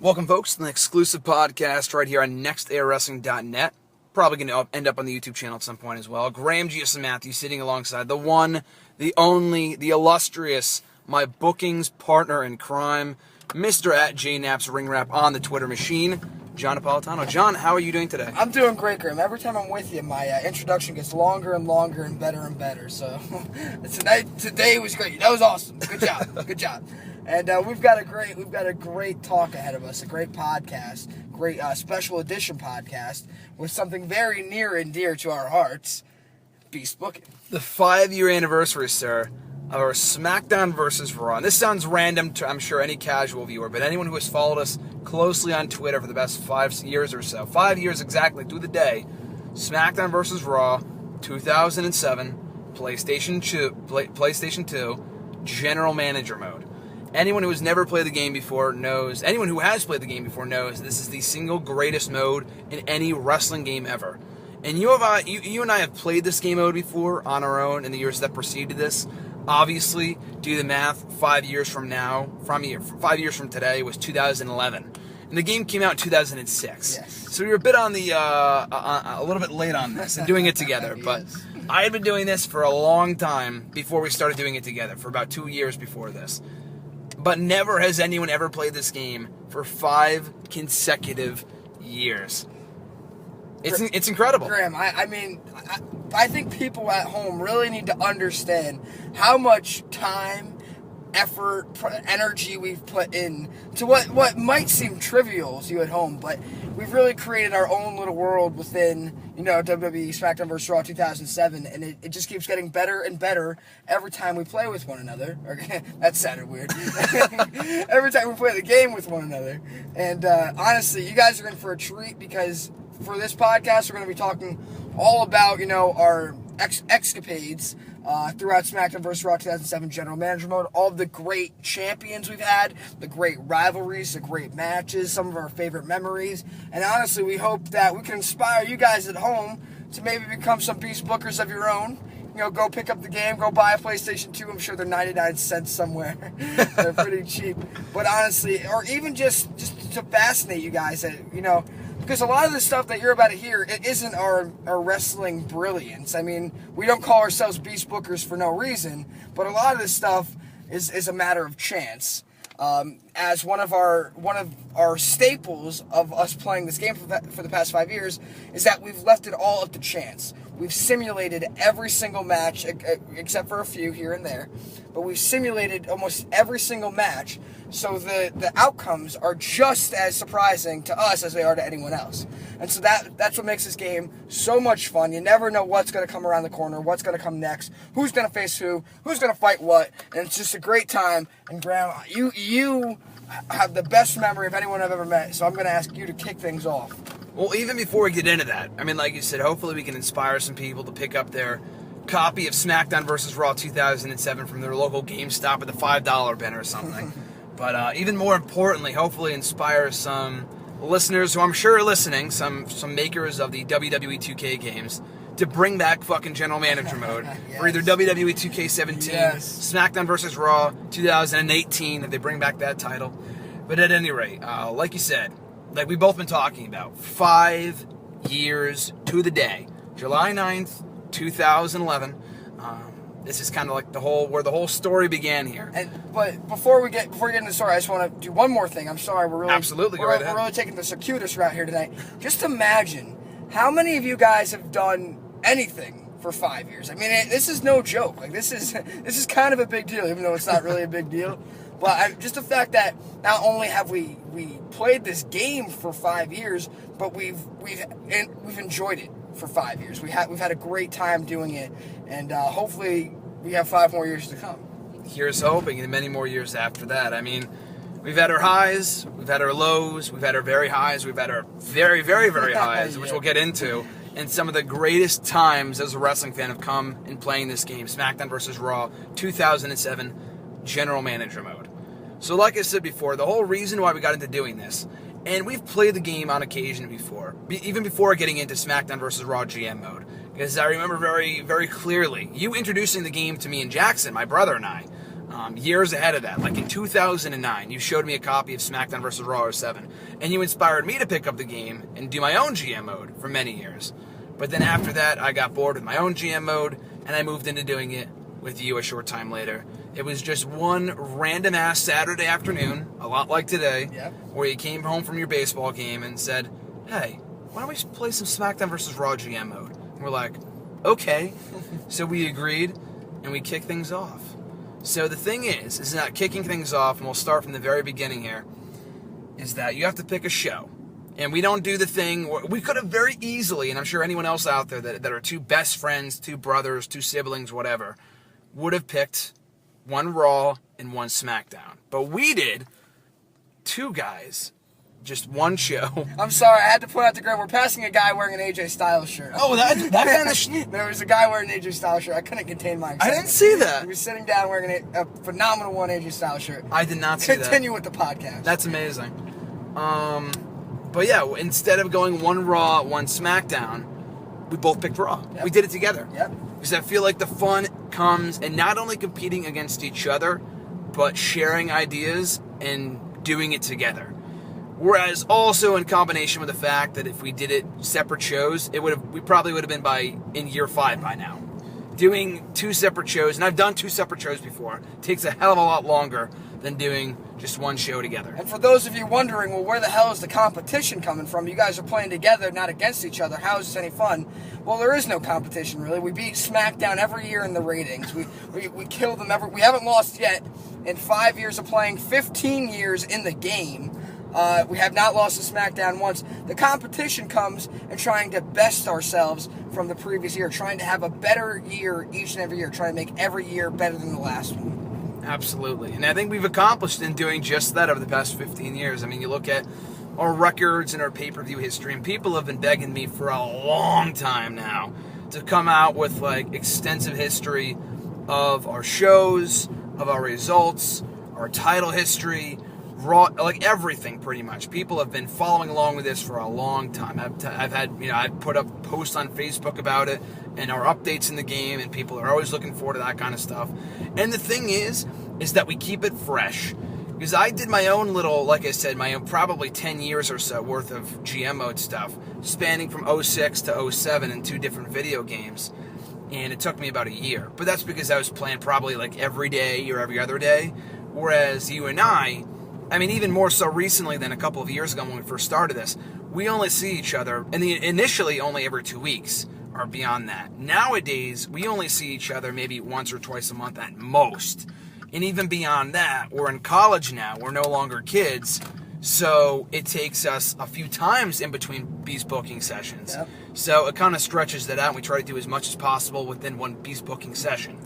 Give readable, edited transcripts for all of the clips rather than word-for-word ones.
Welcome, folks, to an exclusive podcast right here on nextairwrestling.net. Probably going to end up on the YouTube channel at some point as well. Graham G.S. and Matthew sitting alongside the one, the only, the illustrious, my bookings partner in crime, Mr. at JNaps Ring Wrap on the Twitter machine, John Napolitano. John, how are you doing today? I'm doing great, Graham. Every time I'm with you, my introduction gets longer and longer and better. So today was great. That was awesome. Good job. Good job. And we've got a great talk ahead of us, a great podcast, great special edition podcast with something very near and dear to our hearts, Beast Booking. The 5-year anniversary, sir, of our SmackDown versus Raw. And this sounds random to, I'm sure, any casual viewer, but anyone who has followed us closely on Twitter for the best 5 years or so, 5 years exactly to the day, SmackDown versus Raw, 2007, PlayStation 2, General Manager mode. Anyone who has never played the game before knows, anyone who has played the game before knows this is the single greatest mode in any wrestling game ever. And you and I have played this game mode before on our own in the years that preceded this. Obviously, do the math, 5 years from now, 5 years from today was 2011. And the game came out in 2006. Yes. So we were a bit on the, a little bit late on this and doing it together. Yes. But I had been doing this for a long time before we started doing it together, for about 2 years before this. But never has anyone ever played this game for 5 consecutive years. It's incredible. Graham, I think people at home really need to understand how much time, effort, energy we've put in to what might seem trivial to you at home, but we've really created our own little world within, WWE SmackDown vs. Raw 2007, and it just keeps getting better and better every time we play with one another. That sounded weird. Every time we play the game with one another. And honestly, you guys are in for a treat because for this podcast, we're going to be talking all about, our escapades throughout SmackDown vs. Raw 2007 General Manager mode, all of the great champions we've had, the great rivalries, the great matches, some of our favorite memories. And honestly, we hope that we can inspire you guys at home to maybe become some Beast Bookers of your own. Go pick up the game, go buy a PlayStation 2. I'm sure they're 99 cents somewhere. They're pretty cheap. But honestly, or even just to fascinate you guys, because a lot of the stuff that you're about to hear, it isn't our wrestling brilliance. We don't call ourselves Beast Bookers for no reason, but a lot of this stuff is a matter of chance. As one of our staples of us playing this game for the past 5 years is that we've left it all up to chance. We've simulated every single match, except for a few here and there, but we've simulated almost every single match, so the outcomes are just as surprising to us as they are to anyone else. And so that's what makes this game so much fun. You never know what's going to come around the corner, what's going to come next, who's going to face who's going to fight what, and it's just a great time. And Graham, you have the best memory of anyone I've ever met, so I'm going to ask you to kick things off. Well, even before we get into that, like you said, hopefully we can inspire some people to pick up their copy of SmackDown vs. Raw 2007 from their local GameStop at the $5 bin or something. But even more importantly, hopefully inspire some listeners who I'm sure are listening, some makers of the WWE 2K games, to bring back fucking General Manager mode Yes. for either WWE 2K17, Yes. SmackDown vs. Raw 2018, if they bring back that title. But at any rate, like you said, like we've both been talking about, 5 years to the day, July 9th, 2011. This is kind of like where the whole story began here. But before we get into the story, I just want to do one more thing. I'm sorry, we're really we're really taking the circuitous route here tonight. Just imagine how many of you guys have done anything for 5 years. This is no joke. Like this is kind of a big deal, even though it's not really a big deal. But just the fact that not only have we played this game for 5 years, but we've enjoyed it for 5 years. We've had a great time doing it, and hopefully we have 5 more years to come. Here's hoping, and many more years after that. We've had our highs, we've had our lows, we've had our very highs, we've had our very, very, very highs, which we'll get into. And some of the greatest times as a wrestling fan have come in playing this game, SmackDown vs. Raw 2007 General Manager mode. So like I said before, the whole reason why we got into doing this, and we've played the game on occasion before, even before getting into SmackDown vs. Raw GM mode, because I remember very, very clearly you introducing the game to me and Jackson, my brother and I, years ahead of that. Like in 2009, you showed me a copy of SmackDown vs. Raw 07, and you inspired me to pick up the game and do my own GM mode for many years. But then after that, I got bored with my own GM mode, and I moved into doing it with you a short time later. It was just one random-ass Saturday afternoon, a lot like today, where you came home from your baseball game and said, hey, why don't we play some SmackDown vs. Raw GM mode? And we're like, okay. So we agreed, and we kicked things off. So the thing is that kicking things off, and we'll start from the very beginning here, is that you have to pick a show. And we don't do the thing where we could have very easily, and I'm sure anyone else out there that are two best friends, two brothers, two siblings, whatever, would have picked one Raw and one SmackDown. But we did two guys, just one show. I'm sorry, I had to point out to Graham, we're passing a guy wearing an AJ Styles shirt. Oh, that kind of shit. There was a guy wearing an AJ Styles shirt. I couldn't contain my excitement. I didn't see that. He was sitting down wearing a phenomenal one AJ Styles shirt. I did not see that. Continue with the podcast. That's amazing. But yeah, instead of going one Raw, one SmackDown, we both picked Raw. Yep. We did it together. Yep. Because I feel like the fun comes in not only competing against each other, but sharing ideas and doing it together. Whereas also in combination with the fact that if we did it separate shows, we probably would have been in year 5 by now. Doing two separate shows, and I've done two separate shows before, takes a hell of a lot longer than doing just one show together. And for those of you wondering, well, where the hell is the competition coming from? You guys are playing together, not against each other. How is this any fun? Well, there is no competition, really. We beat SmackDown every year in the ratings. We kill them we haven't lost yet in 5 years of playing, 15 years in the game. We have not lost to SmackDown once. The competition comes in trying to best ourselves from the previous year, trying to have a better year each and every year, trying to make every year better than the last one. Absolutely. And I think we've accomplished in doing just that over the past 15 years. I mean, you look at our records and our pay-per-view history, and people have been begging me for a long time now to come out with like extensive history of our shows, of our results, our title history, Raw, like everything pretty much. People have been following along with this for a long time. I've put up posts on Facebook about it and our updates in the game, and people are always looking forward to that kind of stuff. And the thing is that we keep it fresh. Because I did my own little, like I said, my own probably 10 years or so worth of GM mode stuff, spanning from 06 to 07 in 2 different video games. And it took me about a year. But that's because I was playing probably like every day or every other day. Whereas you and I mean, even more so recently than a couple of years ago when we first started this, we only see each other, and initially only every 2 weeks or beyond that. Nowadays, we only see each other maybe once or twice a month at most. And even beyond that, we're in college now. We're no longer kids. So it takes us a few times in between these booking sessions. Yep. So it kind of stretches that out, and we try to do as much as possible within one beast booking session.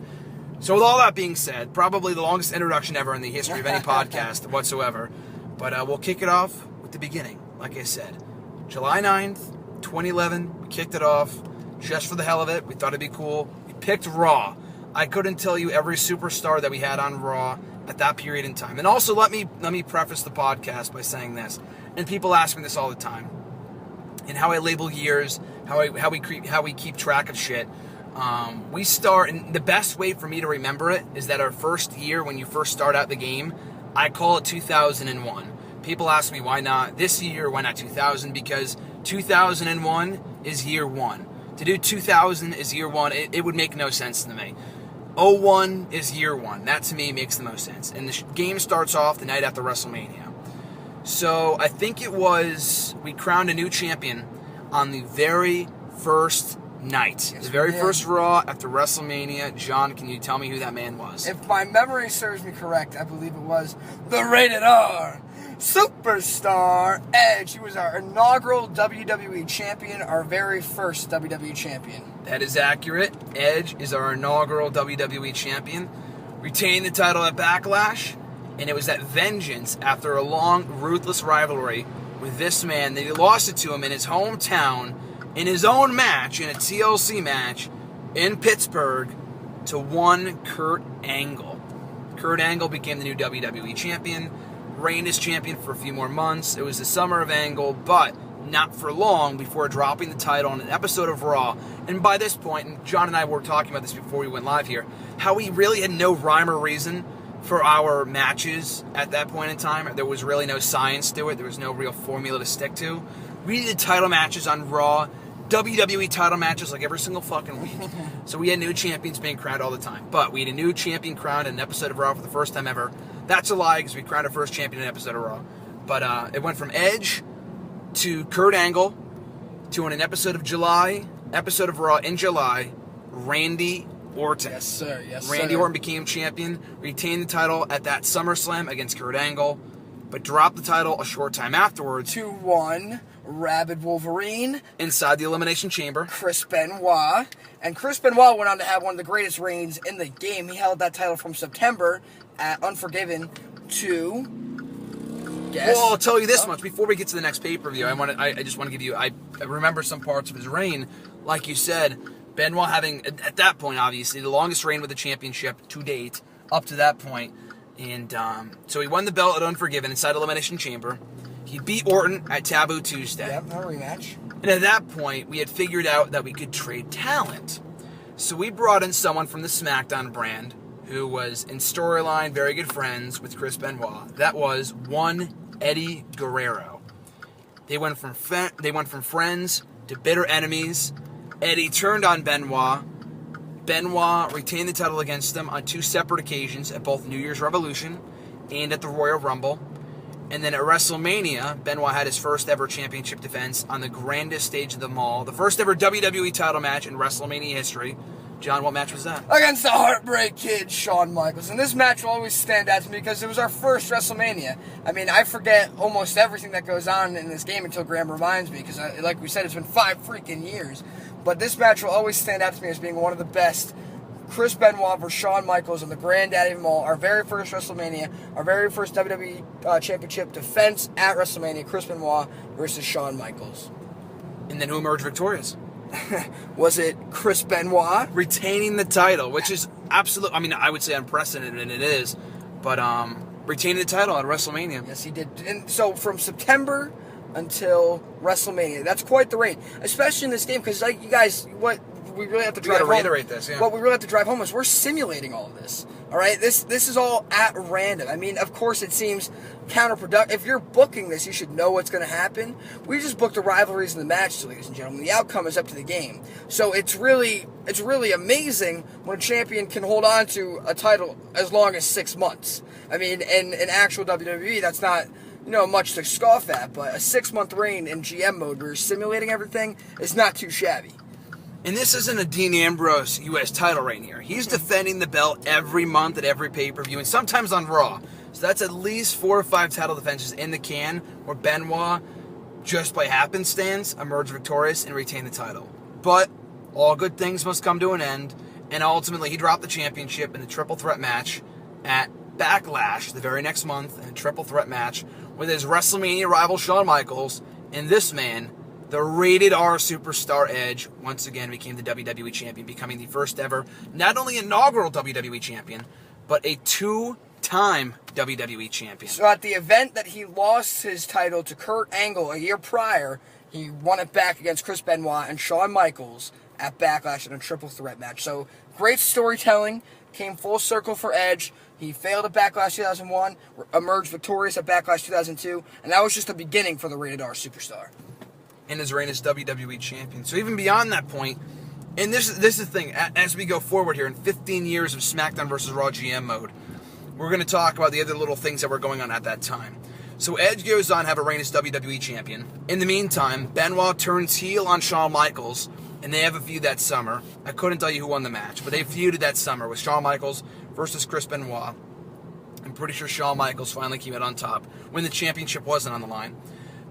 So with all that being said, probably the longest introduction ever in the history of any podcast whatsoever. But we'll kick it off with the beginning. Like I said, July 9th, 2011, we kicked it off just for the hell of it. We thought it'd be cool. We picked Raw. I couldn't tell you every superstar that we had on Raw at that period in time. And also let me preface the podcast by saying this. And people ask me this all the time. And how I label years, how we keep track of shit. We start, and the best way for me to remember it is that our first year, when you first start out the game, I call it 2001. People ask me why not this year, why not 2000? Because 2001 is year 1. To do 2000 is year 1, it would make no sense to me. 01 is year 1. That to me makes the most sense. And the game starts off the night after WrestleMania. So I think we crowned a new champion on the very first night. Yes, the very first Raw after WrestleMania. John, can you tell me who that man was? If my memory serves me correct, I believe it was the Rated R Superstar Edge. He was our inaugural WWE champion, our very first WWE champion. That is accurate. Edge is our inaugural WWE champion. Retained the title at Backlash, and it was at Vengeance after a long, ruthless rivalry with this man that he lost it to him in his hometown, in his own match, in a TLC match in Pittsburgh, to one Kurt Angle. Kurt Angle became the new WWE champion, reigned as champion for a few more months. It was the summer of Angle, but not for long before dropping the title on an episode of Raw. And by this point, and John and I were talking about this before we went live here, how he really had no rhyme or reason for our matches at that point in time. There was really no science to it. There was no real formula to stick to. We did title matches on Raw, WWE title matches like every single fucking week. So we had new champions being crowned all the time. But we had a new champion crowned in an episode of Raw for the first time ever. That's a lie, because we crowned our first champion in an episode of Raw. But it went from Edge to Kurt Angle to, in an episode of Raw in July, Randy Orton. Yes, sir. Yes, Randy sir. Orton became champion, retained the title at that SummerSlam against Kurt Angle, but dropped the title a short time afterwards. 2-1, Rabid Wolverine. Inside the Elimination Chamber. Chris Benoit. And Chris Benoit went on to have one of the greatest reigns in the game. He held that title from September at Unforgiven to... Guess. Well, I'll tell you this much. Before we get to the next pay-per-view, I just want to give you... I remember some parts of his reign. Like you said, Benoit having, at that point, obviously, the longest reign with the championship to date, up to that point. And so he won the belt at Unforgiven inside Elimination Chamber. He beat Orton at Taboo Tuesday. Yep, a rematch. And at that point, we had figured out that we could trade talent. So we brought in someone from the SmackDown brand who was in storyline very good friends with Chris Benoit. That was one Eddie Guerrero. They went from friends to bitter enemies. Eddie turned on Benoit. Benoit retained the title against them on 2 separate occasions at both New Year's Revolution and at the Royal Rumble. And then at WrestleMania, Benoit had his first ever championship defense on the grandest stage of them all. The first ever WWE title match in WrestleMania history. John, what match was that? Against the Heartbreak Kid, Shawn Michaels. And this match will always stand out to me because it was our first WrestleMania. I mean, I forget almost everything that goes on in this game until Graham reminds me, because like we said, it's been 5 freaking years. But this match will always stand out to me as being one of the best. Chris Benoit versus Shawn Michaels and the granddaddy of them all. Our very first WrestleMania, our very first WWE Championship defense at WrestleMania. Chris Benoit versus Shawn Michaels. And then who emerged victorious? Was it Chris Benoit? Retaining the title, which is absolute. I mean, I would say unprecedented, and it is. But retaining the title at WrestleMania. Yes, he did. And so from September until WrestleMania, that's quite the reign. Especially in this game, because like you guys, what we really have to drive home. Reiterate this, yeah. What we really have to drive home is we're simulating all of this. All right, this is all at random. I mean, of course, it seems counterproductive. If you're booking this, you should know what's going to happen. We just booked the rivalries in the matches, ladies and gentlemen. The outcome is up to the game. So it's really amazing when a champion can hold on to a title as long as 6 months. I mean, in actual WWE, that's not much to scoff at. But a 6-month reign in GM mode, where you're simulating everything, is not too shabby. And this isn't a Dean Ambrose U.S. title reign here. He's defending the belt every month at every pay-per-view, and sometimes on Raw. So that's at least 4 or 5 title defenses in the can, where Benoit, just by happenstance, emerged victorious and retained the title. But all good things must come to an end, and ultimately he dropped the championship in a triple threat match at Backlash the very next month, in a triple threat match with his WrestleMania rival Shawn Michaels, and this man, the rated R superstar Edge, once again became the WWE champion, becoming the first ever, not only inaugural WWE champion, but a 2-time WWE champion. So at the event that he lost his title to Kurt Angle a year prior, he won it back against Chris Benoit and Shawn Michaels at Backlash in a triple threat match. So great storytelling, came full circle for Edge. He failed at Backlash 2001, emerged victorious at Backlash 2002, and that was just the beginning for the rated R superstar. In his reign as WWE champion. So even beyond that point, and this is the thing, as we go forward here in 15 years of SmackDown vs. Raw GM mode, we're going to talk about the other little things that were going on at that time. So Edge goes on to have a reign as WWE champion. In the meantime, Benoit turns heel on Shawn Michaels, and they have a feud that summer. I couldn't tell you who won the match, but they feuded that summer with Shawn Michaels versus Chris Benoit. I'm pretty sure Shawn Michaels finally came out on top when the championship wasn't on the line.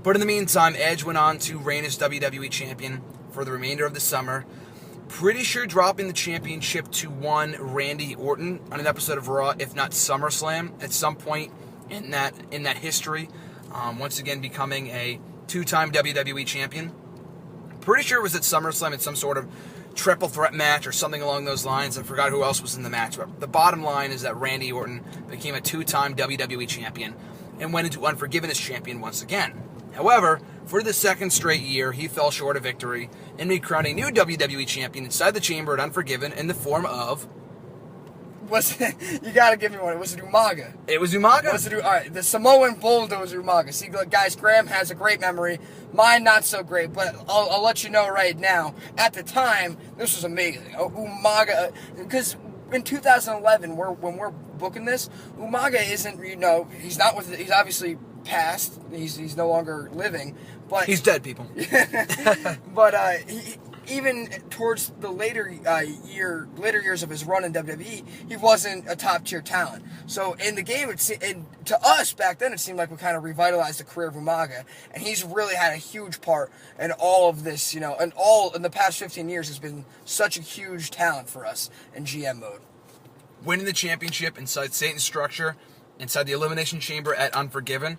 But in the meantime, Edge went on to reign as WWE champion for the remainder of the summer. Pretty sure dropping the championship to one Randy Orton on an episode of Raw, if not SummerSlam, at some point in that history. Once again, becoming a 2-time WWE champion. Pretty sure it was at SummerSlam in some sort of triple threat match or something along those lines. I forgot who else was in the match. But the bottom line is that Randy Orton became a 2-time WWE champion and went into Unforgiven as champion once again. However, for the second straight year, he fell short of victory and made crowned a new WWE champion inside the chamber at Unforgiven in the form of you gotta give me one. Was it Umaga? It was Umaga. All right, the Samoan bulldozer Umaga. See, guys, Graham has a great memory. Mine not so great, but I'll let you know right now. At the time, this was amazing. Umaga, because in 2011, when we're booking this, Umaga isn't, he's obviously passed. He's no longer living, but he's dead, people. But even towards the later years of his run in WWE, he wasn't a top tier talent. So in the game, to us back then, it seemed like we kind of revitalized the career of Umaga, and he's really had a huge part in all of this. In the past 15 years, has been such a huge talent for us in GM mode. Winning the championship inside Satan's structure, inside the Elimination Chamber at Unforgiven,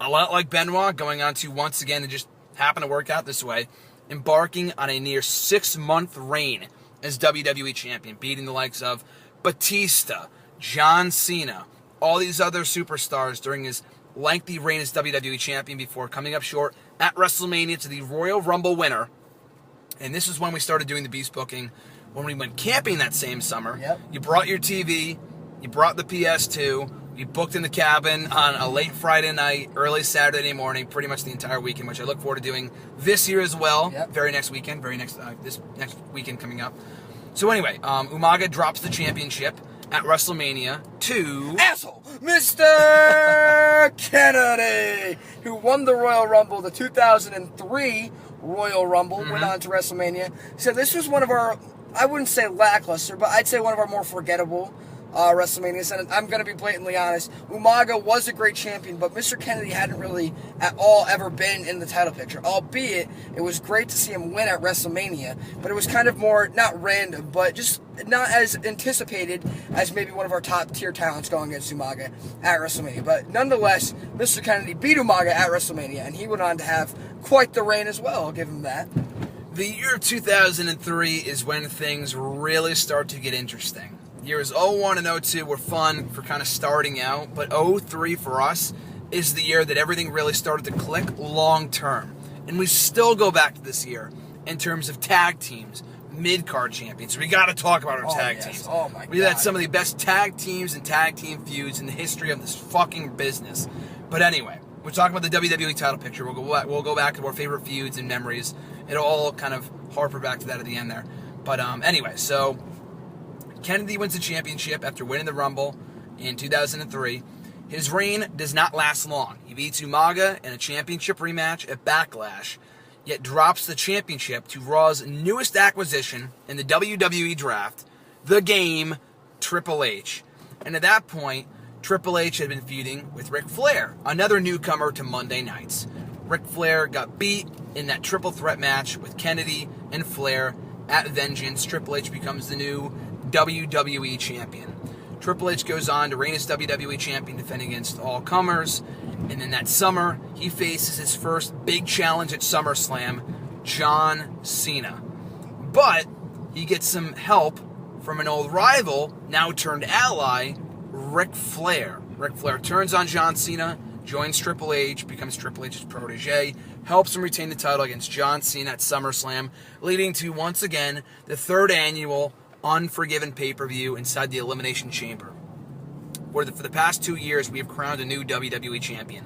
a lot like Benoit, going on to once again, it just happened to work out this way, embarking on a near 6-month reign as WWE Champion, beating the likes of Batista, John Cena, all these other superstars during his lengthy reign as WWE Champion before coming up short at WrestleMania to the Royal Rumble winner. And this is when we started doing the Beast booking, when we went camping that same summer. Yep. You brought your TV, you brought the PS2, you booked in the cabin on a late Friday night, early Saturday morning, pretty much the entire weekend, which I look forward to doing this year as well. Yep. This next weekend coming up. So anyway, Umaga drops the championship at WrestleMania to asshole Mr. Kennedy, who won the Royal Rumble, the 2003 Royal Rumble, went on to WrestleMania. So this was one of our, I wouldn't say lackluster, but I'd say one of our more forgettable WrestleManias. And I'm going to be blatantly honest, Umaga was a great champion, but Mr. Kennedy hadn't really at all ever been in the title picture. Albeit, it was great to see him win at WrestleMania, but it was kind of more, not random, but just not as anticipated as maybe one of our top tier talents going against Umaga at WrestleMania. But nonetheless, Mr. Kennedy beat Umaga at WrestleMania, and he went on to have quite the reign as well. I'll give him that. The year 2003 is when things really start to get interesting. Years 01 and 02 were fun for kind of starting out, but 03 for us is the year that everything really started to click long term. And we still go back to this year in terms of tag teams, mid-card champions. We got to talk about our tag teams. Oh my God. We've had some of the best tag teams and tag team feuds in the history of this fucking business. But anyway, we're talking about the WWE title picture. We'll go back to our favorite feuds and memories. It'll all kind of harper back to that at the end there. But anyway, so Kennedy wins the championship after winning the Rumble in 2003. His reign does not last long. He beats Umaga in a championship rematch at Backlash, yet drops the championship to Raw's newest acquisition in the WWE draft, the game, Triple H. And at that point, Triple H had been feuding with Ric Flair, another newcomer to Monday nights. Ric Flair got beat in that triple threat match with Kennedy and Flair at Vengeance. Triple H becomes the new WWE Champion. Triple H goes on to reign as WWE Champion, defending against all comers. And then that summer, he faces his first big challenge at SummerSlam, John Cena. But he gets some help from an old rival, now turned ally, Ric Flair. Ric Flair turns on John Cena, joins Triple H, becomes Triple H's protege, helps him retain the title against John Cena at SummerSlam, leading to, once again, the third annual Unforgiven pay-per-view inside the Elimination Chamber, where for the past 2 years we have crowned a new WWE champion.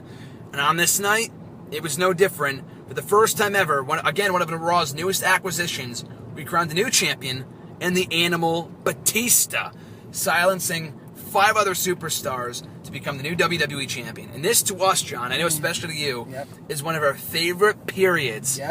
And on this night, it was no different. For the first time ever, one of Raw's newest acquisitions, we crowned a new champion and the Animal Batista, silencing 5 other superstars to become the new WWE champion. And this to us, John, I know especially to you, is one of our favorite periods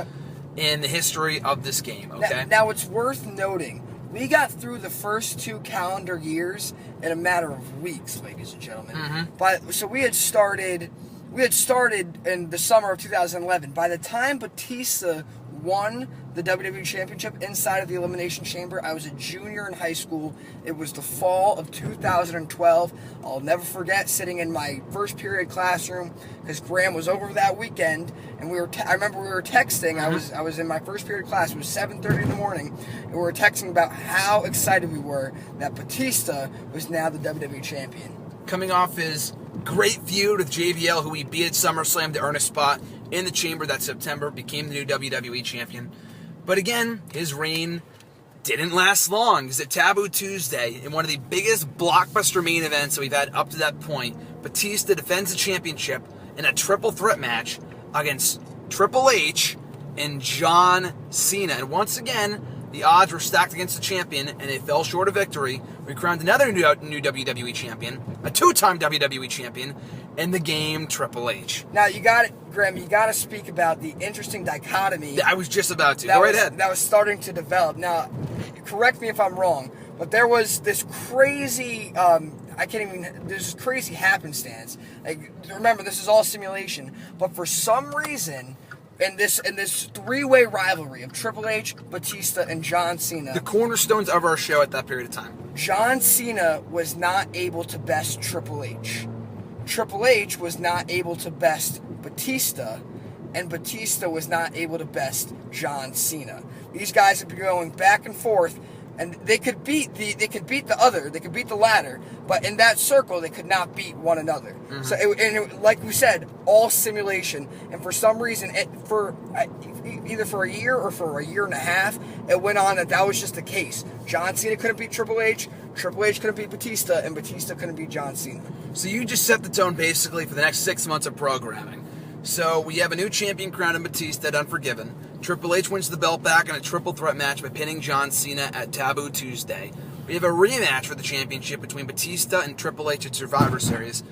in the history of this game. Okay. Now it's worth noting, we got through the first 2 calendar years in a matter of weeks, ladies and gentlemen. So we had started in the summer of 2011. By the time Batista won the WWE Championship inside of the Elimination Chamber, I was a junior in high school. It was the fall of 2012. I'll never forget sitting in my first period classroom because Graham was over that weekend, and I remember we were texting. I was in my first period class. It was 7:30 in the morning, and we were texting about how excited we were that Batista was now the WWE Champion. Coming off his great feud with JBL, who he beat at SummerSlam to earn a spot in the chamber that September, became the new WWE Champion. But again, his reign didn't last long, because at Taboo Tuesday, in one of the biggest blockbuster main events that we've had up to that point, Batista defends the championship in a triple threat match against Triple H and John Cena. And once again, the odds were stacked against the champion, and it fell short of victory. We crowned another new WWE champion, a two-time WWE champion, in the game Triple H. Now, you got it, Graham, you got to speak about the interesting dichotomy. I was just about to. Go right ahead. That was starting to develop. Now, correct me if I'm wrong, but there was this crazy, there's this crazy happenstance. Like, remember, this is all simulation, but for some reason, in this three-way rivalry of Triple H, Batista, and John Cena, the cornerstones of our show at that period of time, John Cena was not able to best Triple H. Triple H was not able to best Batista, and Batista was not able to best John Cena. These guys have been going back and forth, and they could beat the latter, but in that circle they could not beat one another. Mm-hmm. So, like we said, all simulation, and for some reason, either for a year or for a year and a half, it went on that was just the case. John Cena couldn't beat Triple H couldn't beat Batista, and Batista couldn't beat John Cena. So you just set the tone basically for the next 6 months of programming. So we have a new champion crowned in Batista at Unforgiven. Triple H wins the belt back in a triple threat match by pinning John Cena at Taboo Tuesday. We have a rematch for the championship between Batista and Triple H at Survivor Series.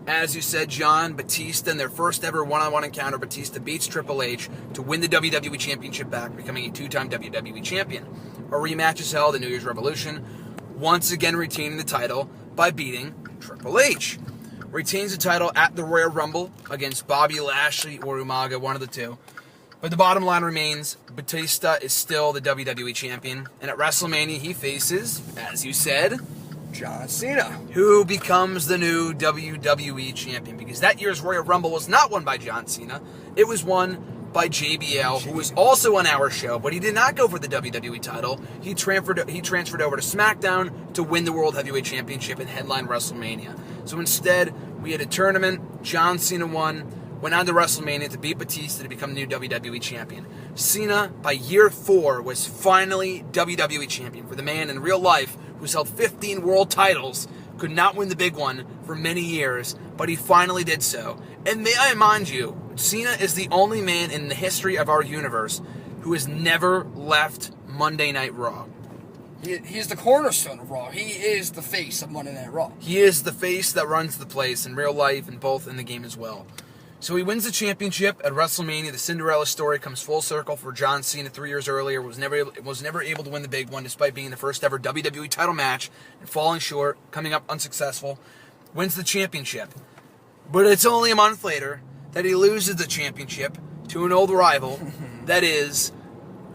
As you said, John, Batista, in their first ever one-on-one encounter, Batista beats Triple H to win the WWE Championship back, becoming a two-time WWE champion. A rematch is held at New Year's Revolution, once again retaining the title by beating Triple H. Retains the title at the Royal Rumble against Bobby Lashley or Umaga, one of the two. But the bottom line remains, Batista is still the WWE champion. And at WrestleMania, he faces, as you said, John Cena, who becomes the new WWE champion. Because that year's Royal Rumble was not won by John Cena. It was won by JBL, who was also on our show, but he did not go for the WWE title. He transferred over to SmackDown to win the World Heavyweight Championship and headline WrestleMania. So instead, we had a tournament. John Cena won, went on to WrestleMania to beat Batista to become the new WWE champion. Cena, by year 4, was finally WWE champion. For the man in real life who's held 15 world titles, could not win the big one for many years, but he finally did so. And may I remind you, Cena is the only man in the history of our universe who has never left Monday Night Raw. He's the cornerstone of Raw. He is the face of Monday Night Raw. He is the face that runs the place in real life and both in the game as well. So he wins the championship at WrestleMania. The Cinderella story comes full circle for John Cena 3 years earlier. Was never able to win the big one, despite being the first ever WWE title match and falling short, coming up unsuccessful. Wins the championship. But it's only a month later that he loses the championship to an old rival, that is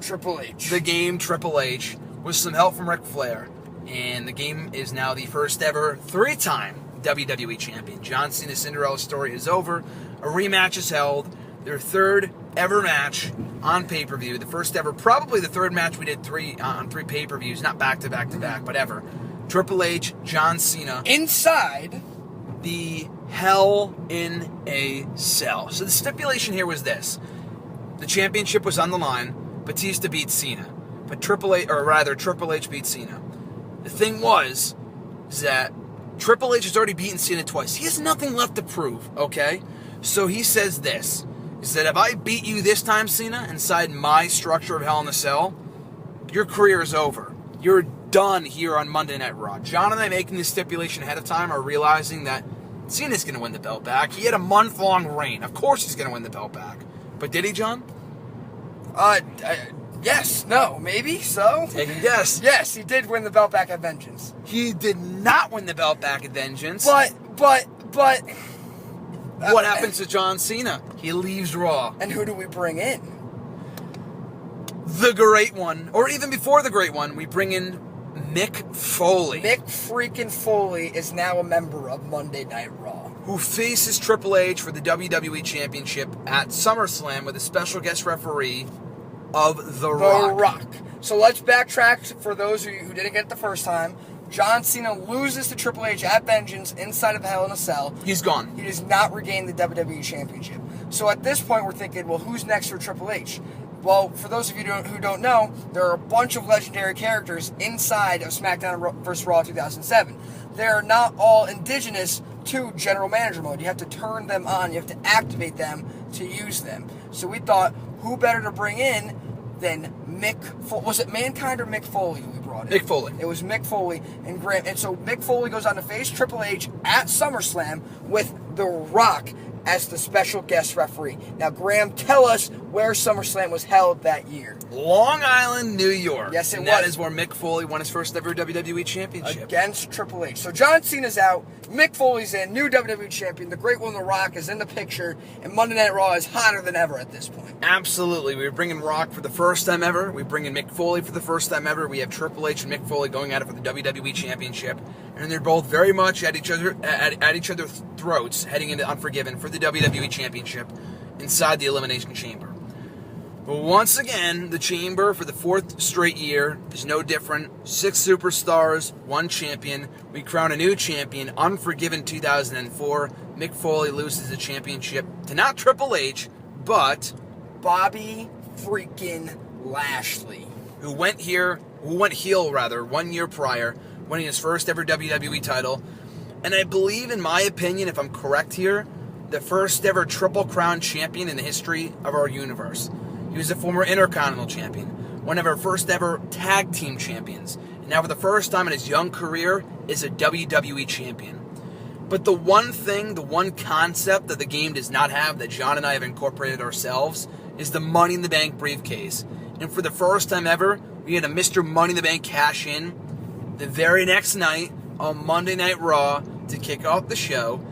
Triple H. The game Triple H, with some help from Ric Flair. And the game is now the first ever 3-time WWE champion. John Cena's Cinderella story is over. A rematch is held. Their third ever match on pay-per-view. The first ever, probably the third match we did on three pay-per-views, not back-to-back-to-back, but ever. Triple H, John Cena. Inside the Hell in a Cell. So the stipulation here was this. The championship was on the line. Batista beat Cena. But Triple H beat Cena. The thing was that Triple H has already beaten Cena twice. He has nothing left to prove, okay? So he says this. He said, if I beat you this time, Cena, inside my structure of Hell in a Cell, your career is over. You're done here on Monday Night Raw. John and I, making this stipulation ahead of time, are realizing that Cena's going to win the belt back. He had a month-long reign. Of course he's going to win the belt back. But did he, John? Yes, no, maybe, so? Take a guess. Yes, he did win the belt back at Vengeance. He did not win the belt back at Vengeance. But... what happens to John Cena? He leaves Raw. And who do we bring in? The Great One. Or even before the Great One, we bring in Mick Foley. Mick freaking Foley is now a member of Monday Night Raw. Who faces Triple H for the WWE Championship at SummerSlam with a special guest referee of The Rock. So let's backtrack for those of you who didn't get it the first time. John Cena loses to Triple H at Vengeance inside of Hell in a Cell. He's gone. He does not regain the WWE Championship. So at this point, we're thinking, well, who's next for Triple H? Well, for those of you who don't know, there are a bunch of legendary characters inside of SmackDown vs. Raw 2007. They're not all indigenous to General Manager mode. You have to turn them on. You have to activate them to use them. So we thought, who better to bring in than was it Mankind or Mick Foley we brought in? Mick Foley. It was Mick Foley and Graham. And so Mick Foley goes on to face Triple H at SummerSlam with The Rock as the special guest referee. Now, Graham, tell us where SummerSlam was held that year. Long Island, New York. Yes, it was. That is where Mick Foley won his first ever WWE Championship. Against Triple H. So John Cena's out, Mick Foley's in, new WWE Champion, the Great One, The Rock, is in the picture, and Monday Night Raw is hotter than ever at this point. Absolutely. We bring in Rock for the first time ever. We bring in Mick Foley for the first time ever. We have Triple H and Mick Foley going at it for the WWE Championship. And they're both very much at each other's throats, heading into Unforgiven for the WWE Championship inside the Elimination Chamber. But once again, the Chamber for the fourth straight year is no different. 6 superstars, 1 champion. We crown a new champion, Unforgiven 2004. Mick Foley loses the championship to not Triple H, but Bobby freaking Lashley, who went heel 1 year prior, winning his first ever WWE title. And I believe, in my opinion, if I'm correct here, the first ever Triple Crown champion in the history of our universe. He was a former Intercontinental champion, one of our first ever tag team champions, and now for the first time in his young career is a WWE champion. But the one concept that the game does not have that John and I have incorporated ourselves is the Money in the Bank briefcase. And for the first time ever, we had a Mr. Money in the Bank cash in the very next night on Monday Night Raw to kick off the show.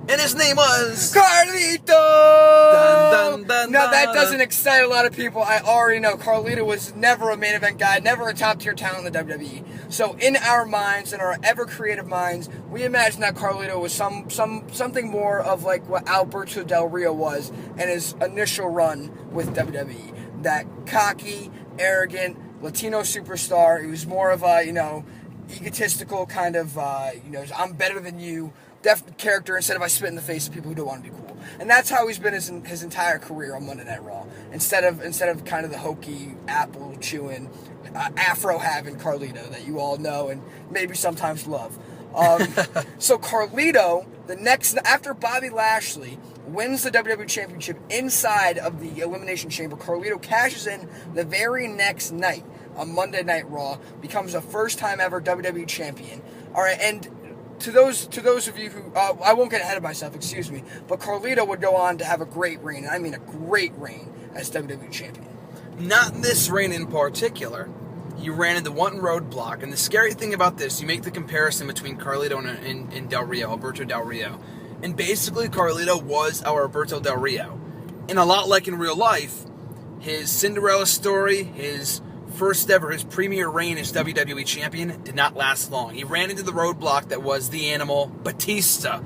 And his name was Carlito! Dun, dun, dun, Now, that dun. doesn't excite a lot of people. I already know. Carlito was never a main event guy, never a top-tier talent in the WWE. So in our minds, in our ever-creative minds, we imagine that Carlito was something more of like what Alberto Del Rio was in his initial run with WWE. That cocky, arrogant, Latino superstar. He was more of a, egotistical kind of, I'm better than you character instead of I spit in the face of people who don't want to be cool. And that's how he's been his entire career on Monday Night Raw. Instead of kind of the hokey, apple chewing, afro having Carlito that you all know and maybe sometimes love. So Carlito, after Bobby Lashley wins the WWE Championship inside of the Elimination Chamber, Carlito cashes in the very next night on Monday Night Raw, becomes a first-time ever WWE Champion. All right, and to those of you who, I won't get ahead of myself, excuse me, but Carlito would go on to have a great reign, and I mean a great reign as WWE Champion. Not this reign in particular. He ran into one roadblock, and the scary thing about this, you make the comparison between Carlito and Del Rio, Alberto Del Rio. And basically, Carlito was our Alberto Del Rio. And a lot like in real life, his Cinderella story, his premier reign as WWE Champion did not last long. He ran into the roadblock that was the animal, Batista,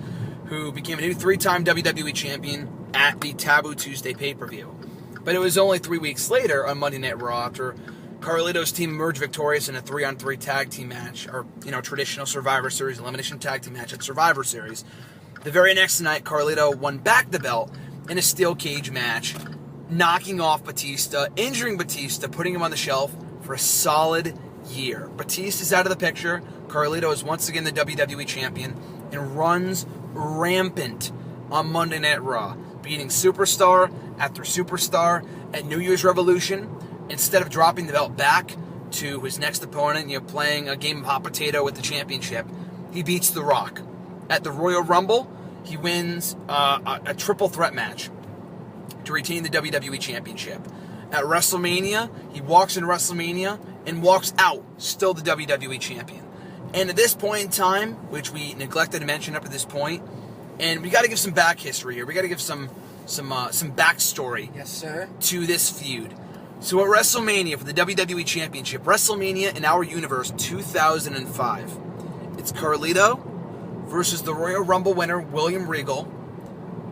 who became a new 3-time WWE Champion at the Taboo Tuesday pay-per-view. But it was only 3 weeks later on Monday Night Raw after Carlito's team emerged victorious in a 3-on-3 tag team match, or, traditional Survivor Series elimination tag team match at Survivor Series. The very next night, Carlito won back the belt in a steel cage match, knocking off Batista, injuring Batista, putting him on the shelf for a solid year. Batista's out of the picture. Carlito is once again the WWE Champion and runs rampant on Monday Night Raw, beating superstar after superstar at New Year's Revolution. Instead of dropping the belt back to his next opponent, playing a game of hot potato with the championship, he beats The Rock. At the Royal Rumble, he wins a triple threat match to retain the WWE Championship. At WrestleMania, he walks in WrestleMania and walks out, still the WWE Champion. And at this point in time, which we neglected to mention up to this point, and we got to give some back history here. We got to give some backstory. Yes, sir. To this feud. So at WrestleMania for the WWE Championship, WrestleMania in our universe 2005, it's Carlito versus the Royal Rumble winner William Regal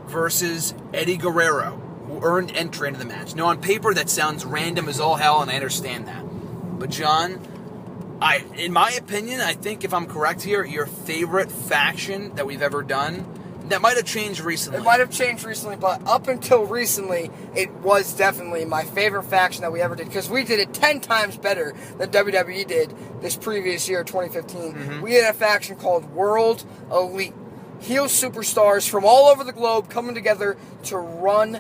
versus Eddie Guerrero, who earned entry into the match. Now, on paper, that sounds random as all hell, and I understand that. But, John, in my opinion, I think if I'm correct here, your favorite faction that we've ever done, That might have changed recently. It might have changed recently, but up until recently, it was definitely my favorite faction that we ever did, because we did it 10 times better than WWE did this previous year, 2015. Mm-hmm. We had a faction called World Elite. Heel superstars from all over the globe coming together to run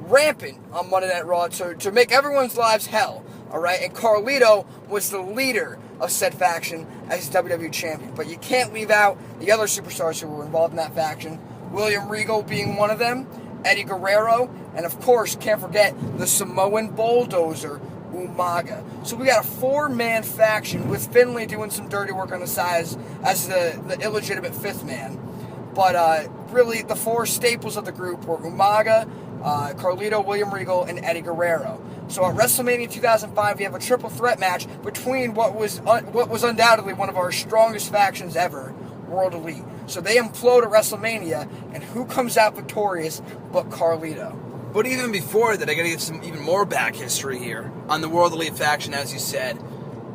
rampant on Monday Night Raw to make everyone's lives hell. All right, and Carlito was the leader of said faction as WWE champion. But you can't leave out the other superstars who were involved in that faction. William Regal being one of them, Eddie Guerrero, and of course, can't forget the Samoan bulldozer, Umaga. So we got a 4-man faction with Finlay doing some dirty work on the side as the illegitimate 5th man. But really, the 4 staples of the group were Umaga, Carlito, William Regal, and Eddie Guerrero. So at WrestleMania 2005, we have a triple threat match between what was undoubtedly one of our strongest factions ever, World Elite. So they implode at WrestleMania, and who comes out victorious but Carlito? But even before that, I gotta give some even more back history here on the World Elite faction, as you said.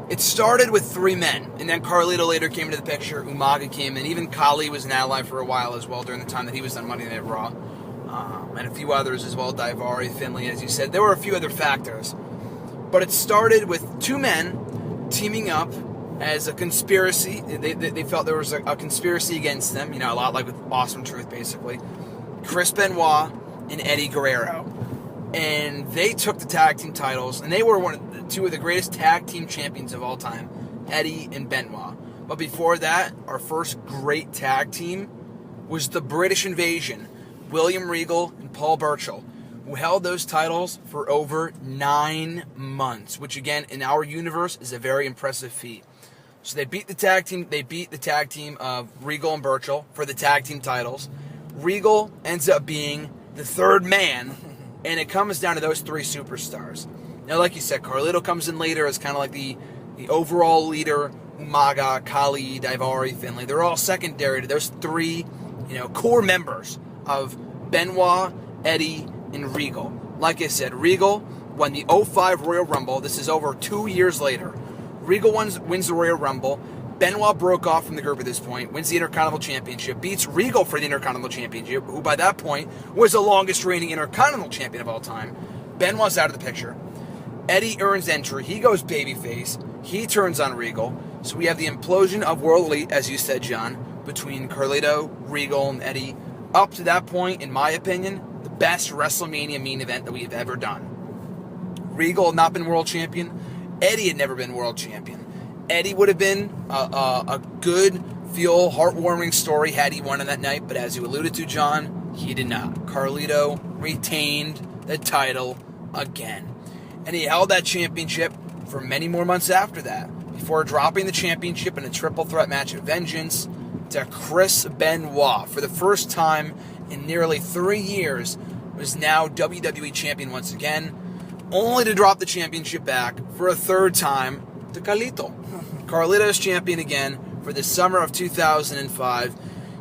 It started with 3 men, and then Carlito later came into the picture, Umaga came in, even Kali was an ally for a while as well during the time that he was on Monday Night Raw. And a few others as well, Daivari, Finlay, as you said. There were a few other factors. But it started with 2 men teaming up as a conspiracy. They felt there was a conspiracy against them, a lot like with Awesome Truth, basically. Chris Benoit and Eddie Guerrero. And they took the tag team titles, and they were 2 of the greatest tag team champions of all time, Eddie and Benoit. But before that, our first great tag team was the British Invasion, William Regal and Paul Burchill, who held those titles for over 9 months, which again, in our universe, is a very impressive feat. So they beat the tag team of Regal and Burchill for the tag team titles. Regal ends up being the 3rd man, and it comes down to those 3 superstars. Now, like you said, Carlito comes in later as kind of like the overall leader. Umaga, Kali, Daivari, Finlay, they're all secondary to those 3, core members of Benoit, Eddie, and Regal. Like I said, Regal won the 2005 Royal Rumble. This is over 2 years later. Regal wins the Royal Rumble. Benoit broke off from the group at this point, wins the Intercontinental Championship, beats Regal for the Intercontinental Championship, who by that point was the longest reigning Intercontinental Champion of all time. Benoit's out of the picture. Eddie earns entry. He goes babyface. He turns on Regal. So we have the implosion of World Elite, as you said, John, between Carlito, Regal, and Eddie. Up to that point, in my opinion, the best WrestleMania main event that we have ever done. Regal had not been world champion. Eddie had never been world champion. Eddie would have been a good, heartwarming story had he won on that night, but as you alluded to, John, he did not. Carlito retained the title again. And he held that championship for many more months after that, before dropping the championship in a triple threat match of vengeance to Chris Benoit. For the first time in nearly 3 years, was now WWE champion once again, only to drop the championship back for a 3rd time to Carlito. Carlito's champion again for the summer of 2005.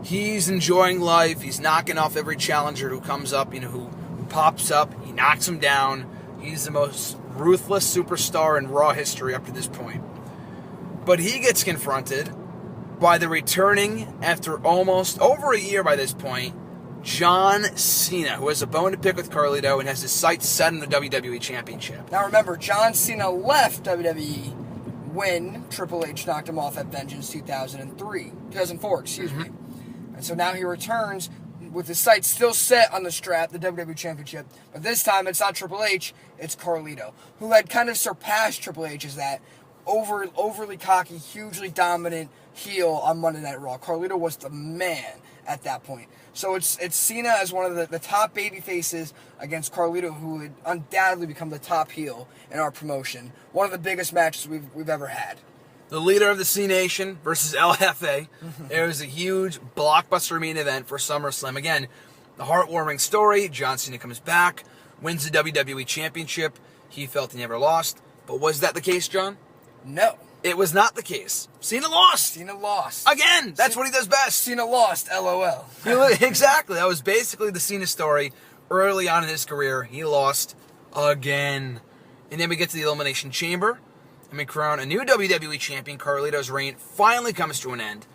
He's enjoying life. He's knocking off every challenger who comes up, who pops up. He knocks him down. He's the most ruthless superstar in Raw history up to this point. But he gets confronted by the returning, after almost over a year by this point, John Cena, who has a bone to pick with Carlito and has his sights set on the WWE Championship. Now remember, John Cena left WWE when Triple H knocked him off at Vengeance 2004, excuse me. And so now he returns with his sights still set on the strap, the WWE Championship. But this time it's not Triple H, it's Carlito, who had kind of surpassed Triple H as that overly cocky, hugely dominant heel on Monday Night Raw. Carlito was the man at that point. So it's Cena as one of the top baby faces against Carlito, who would undoubtedly become the top heel in our promotion. One of the biggest matches we've ever had. The leader of the C Nation versus El Jefe. It was a huge blockbuster main event for SummerSlam. Again, the heartwarming story. John Cena comes back, wins the WWE Championship. He felt he never lost. But was that the case, John? No. It was not the case. Cena lost. Cena lost. Again, that's what he does best. Cena lost, LOL. Exactly. That was basically the Cena story early on in his career. He lost again. And then we get to the Elimination Chamber, and we crown a new WWE champion. Carlito's reign finally comes to an end.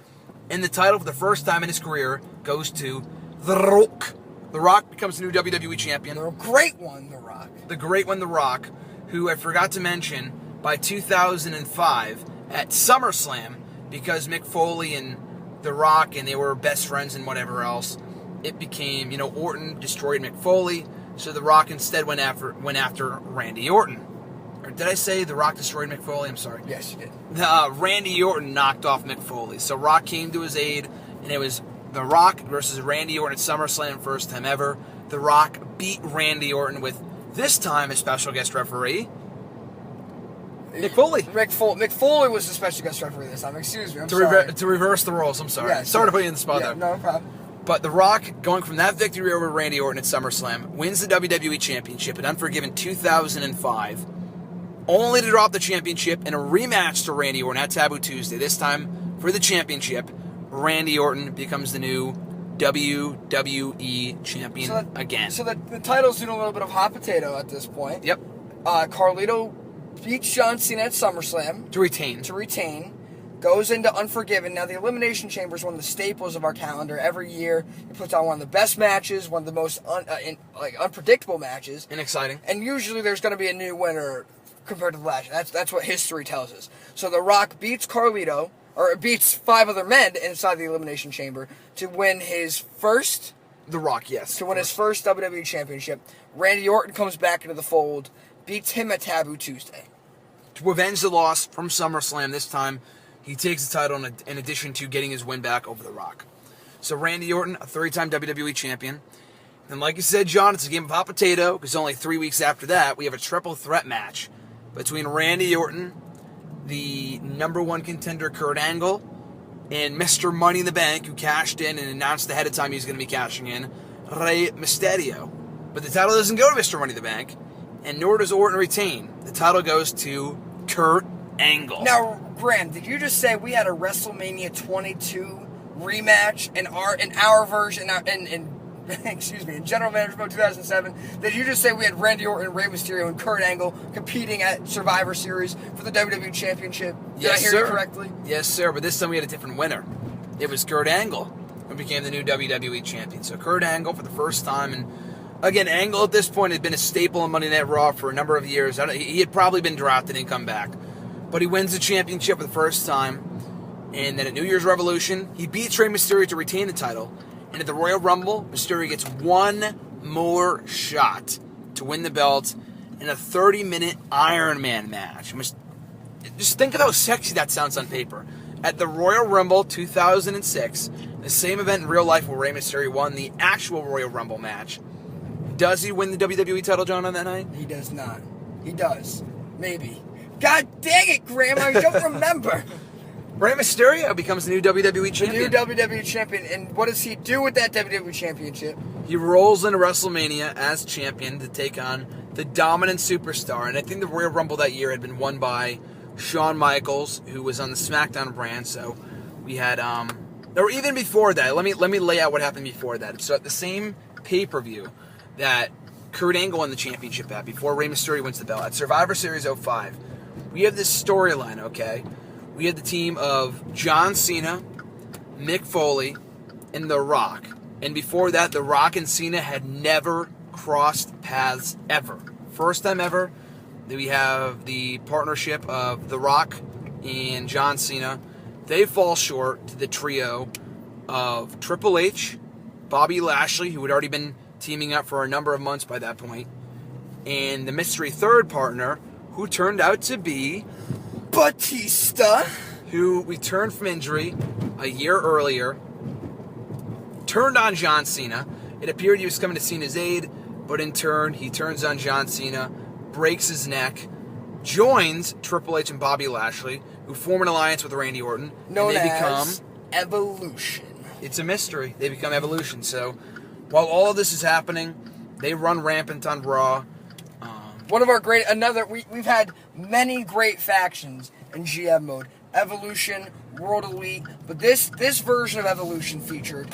And the title, for the first time in his career, goes to The Rock. The Rock becomes the new WWE champion. The great one, The Rock. The great one, The Rock, who I forgot to mention, by 2005 at SummerSlam, because Mick Foley and The Rock, and they were best friends and whatever else, it became, Orton destroyed Mick Foley, so The Rock instead went after Randy Orton. Or did I say The Rock destroyed Mick Foley? I'm sorry. Yes, you did. Randy Orton knocked off Mick Foley. So Rock came to his aid, and it was The Rock versus Randy Orton at SummerSlam, first time ever. The Rock beat Randy Orton with, this time, a special guest referee, Mick Foley. Mick Foley was the special guest referee this time. Excuse me, I'm sorry. To reverse the roles, I'm sorry. Yeah, sorry to put you in the spot there. No problem. But The Rock, going from that victory over Randy Orton at SummerSlam, wins the WWE Championship at Unforgiven 2005, only to drop the championship in a rematch to Randy Orton at Taboo Tuesday. This time, for the championship, Randy Orton becomes the new WWE champion again. So the title's doing a little bit of hot potato at this point. Yep. Carlito beats John Cena at SummerSlam. To retain. Goes into Unforgiven. Now, the Elimination Chamber is one of the staples of our calendar. Every year, it puts on one of the best matches, one of the most unpredictable matches. And exciting. And usually there's going to be a new winner compared to the last year. That's what history tells us. So The Rock beats Carlito, or beats 5 other men inside the Elimination Chamber to win his first... The Rock, yes. To win his first WWE Championship. Randy Orton comes back into the fold, beats him at Taboo Tuesday. To avenge the loss from SummerSlam this time, he takes the title in addition to getting his win back over The Rock. So Randy Orton, a 3-time WWE champion. And like you said, John, it's a game of hot potato, because only 3 weeks after that, we have a triple threat match between Randy Orton, the number 1 contender Kurt Angle, and Mr. Money in the Bank, who cashed in and announced ahead of time he was going to be cashing in, Rey Mysterio. But the title doesn't go to Mr. Money in the Bank, and nor does Orton retain. The title goes to Kurt Angle. Now, Graham, did you just say we had a WrestleMania 22 rematch in our version, in General Manager Mode 2007? Did you just say we had Randy Orton, Rey Mysterio, and Kurt Angle competing at Survivor Series for the WWE Championship? Did I hear you correctly? Yes, sir, but this time we had a different winner. It was Kurt Angle, who became the new WWE Champion. So Kurt Angle for the first time, and again, Angle at this point had been a staple on Monday Night Raw for a number of years. He had probably been drafted and come back. But he wins the championship for the first time. And then at New Year's Revolution, he beats Rey Mysterio to retain the title. And at the Royal Rumble, Mysterio gets one more shot to win the belt in a 30-minute Iron Man match. Just think of how sexy that sounds on paper. At the Royal Rumble 2006, the same event in real life where Rey Mysterio won the actual Royal Rumble match. Does he win the WWE title, John, on that night? He does not. He does. Maybe. God dang it, Graham, I don't remember. Rey Mysterio becomes the new WWE champion. The new WWE champion. And what does he do with that WWE championship? He rolls into WrestleMania as champion to take on the dominant superstar. And I think the Royal Rumble that year had been won by Shawn Michaels, who was on the SmackDown brand. So we had, or even before that, let me lay out what happened before that. So at the same pay-per-view that Kurt Angle won the championship at, before Rey Mysterio wins the belt, at Survivor Series 05, we have this storyline, okay? We had the team of John Cena, Mick Foley, and The Rock. And before that, The Rock and Cena had never crossed paths ever. First time ever, we have the partnership of The Rock and John Cena. They fall short to the trio of Triple H, Bobby Lashley, who had already been teaming up for a number of months by that point, and the mystery third partner, who turned out to be Batista, who returned from injury a year earlier, turned on John Cena. It appeared he was coming to Cena's aid, but in turn, he turns on John Cena, breaks his neck, joins Triple H and Bobby Lashley, who form an alliance with Randy Orton, known and they as become Evolution. It's a mystery. They become Evolution. So, while all of this is happening, they run rampant on Raw. One of our we've had many great factions in GM mode. Evolution, World Elite, but this version of Evolution featured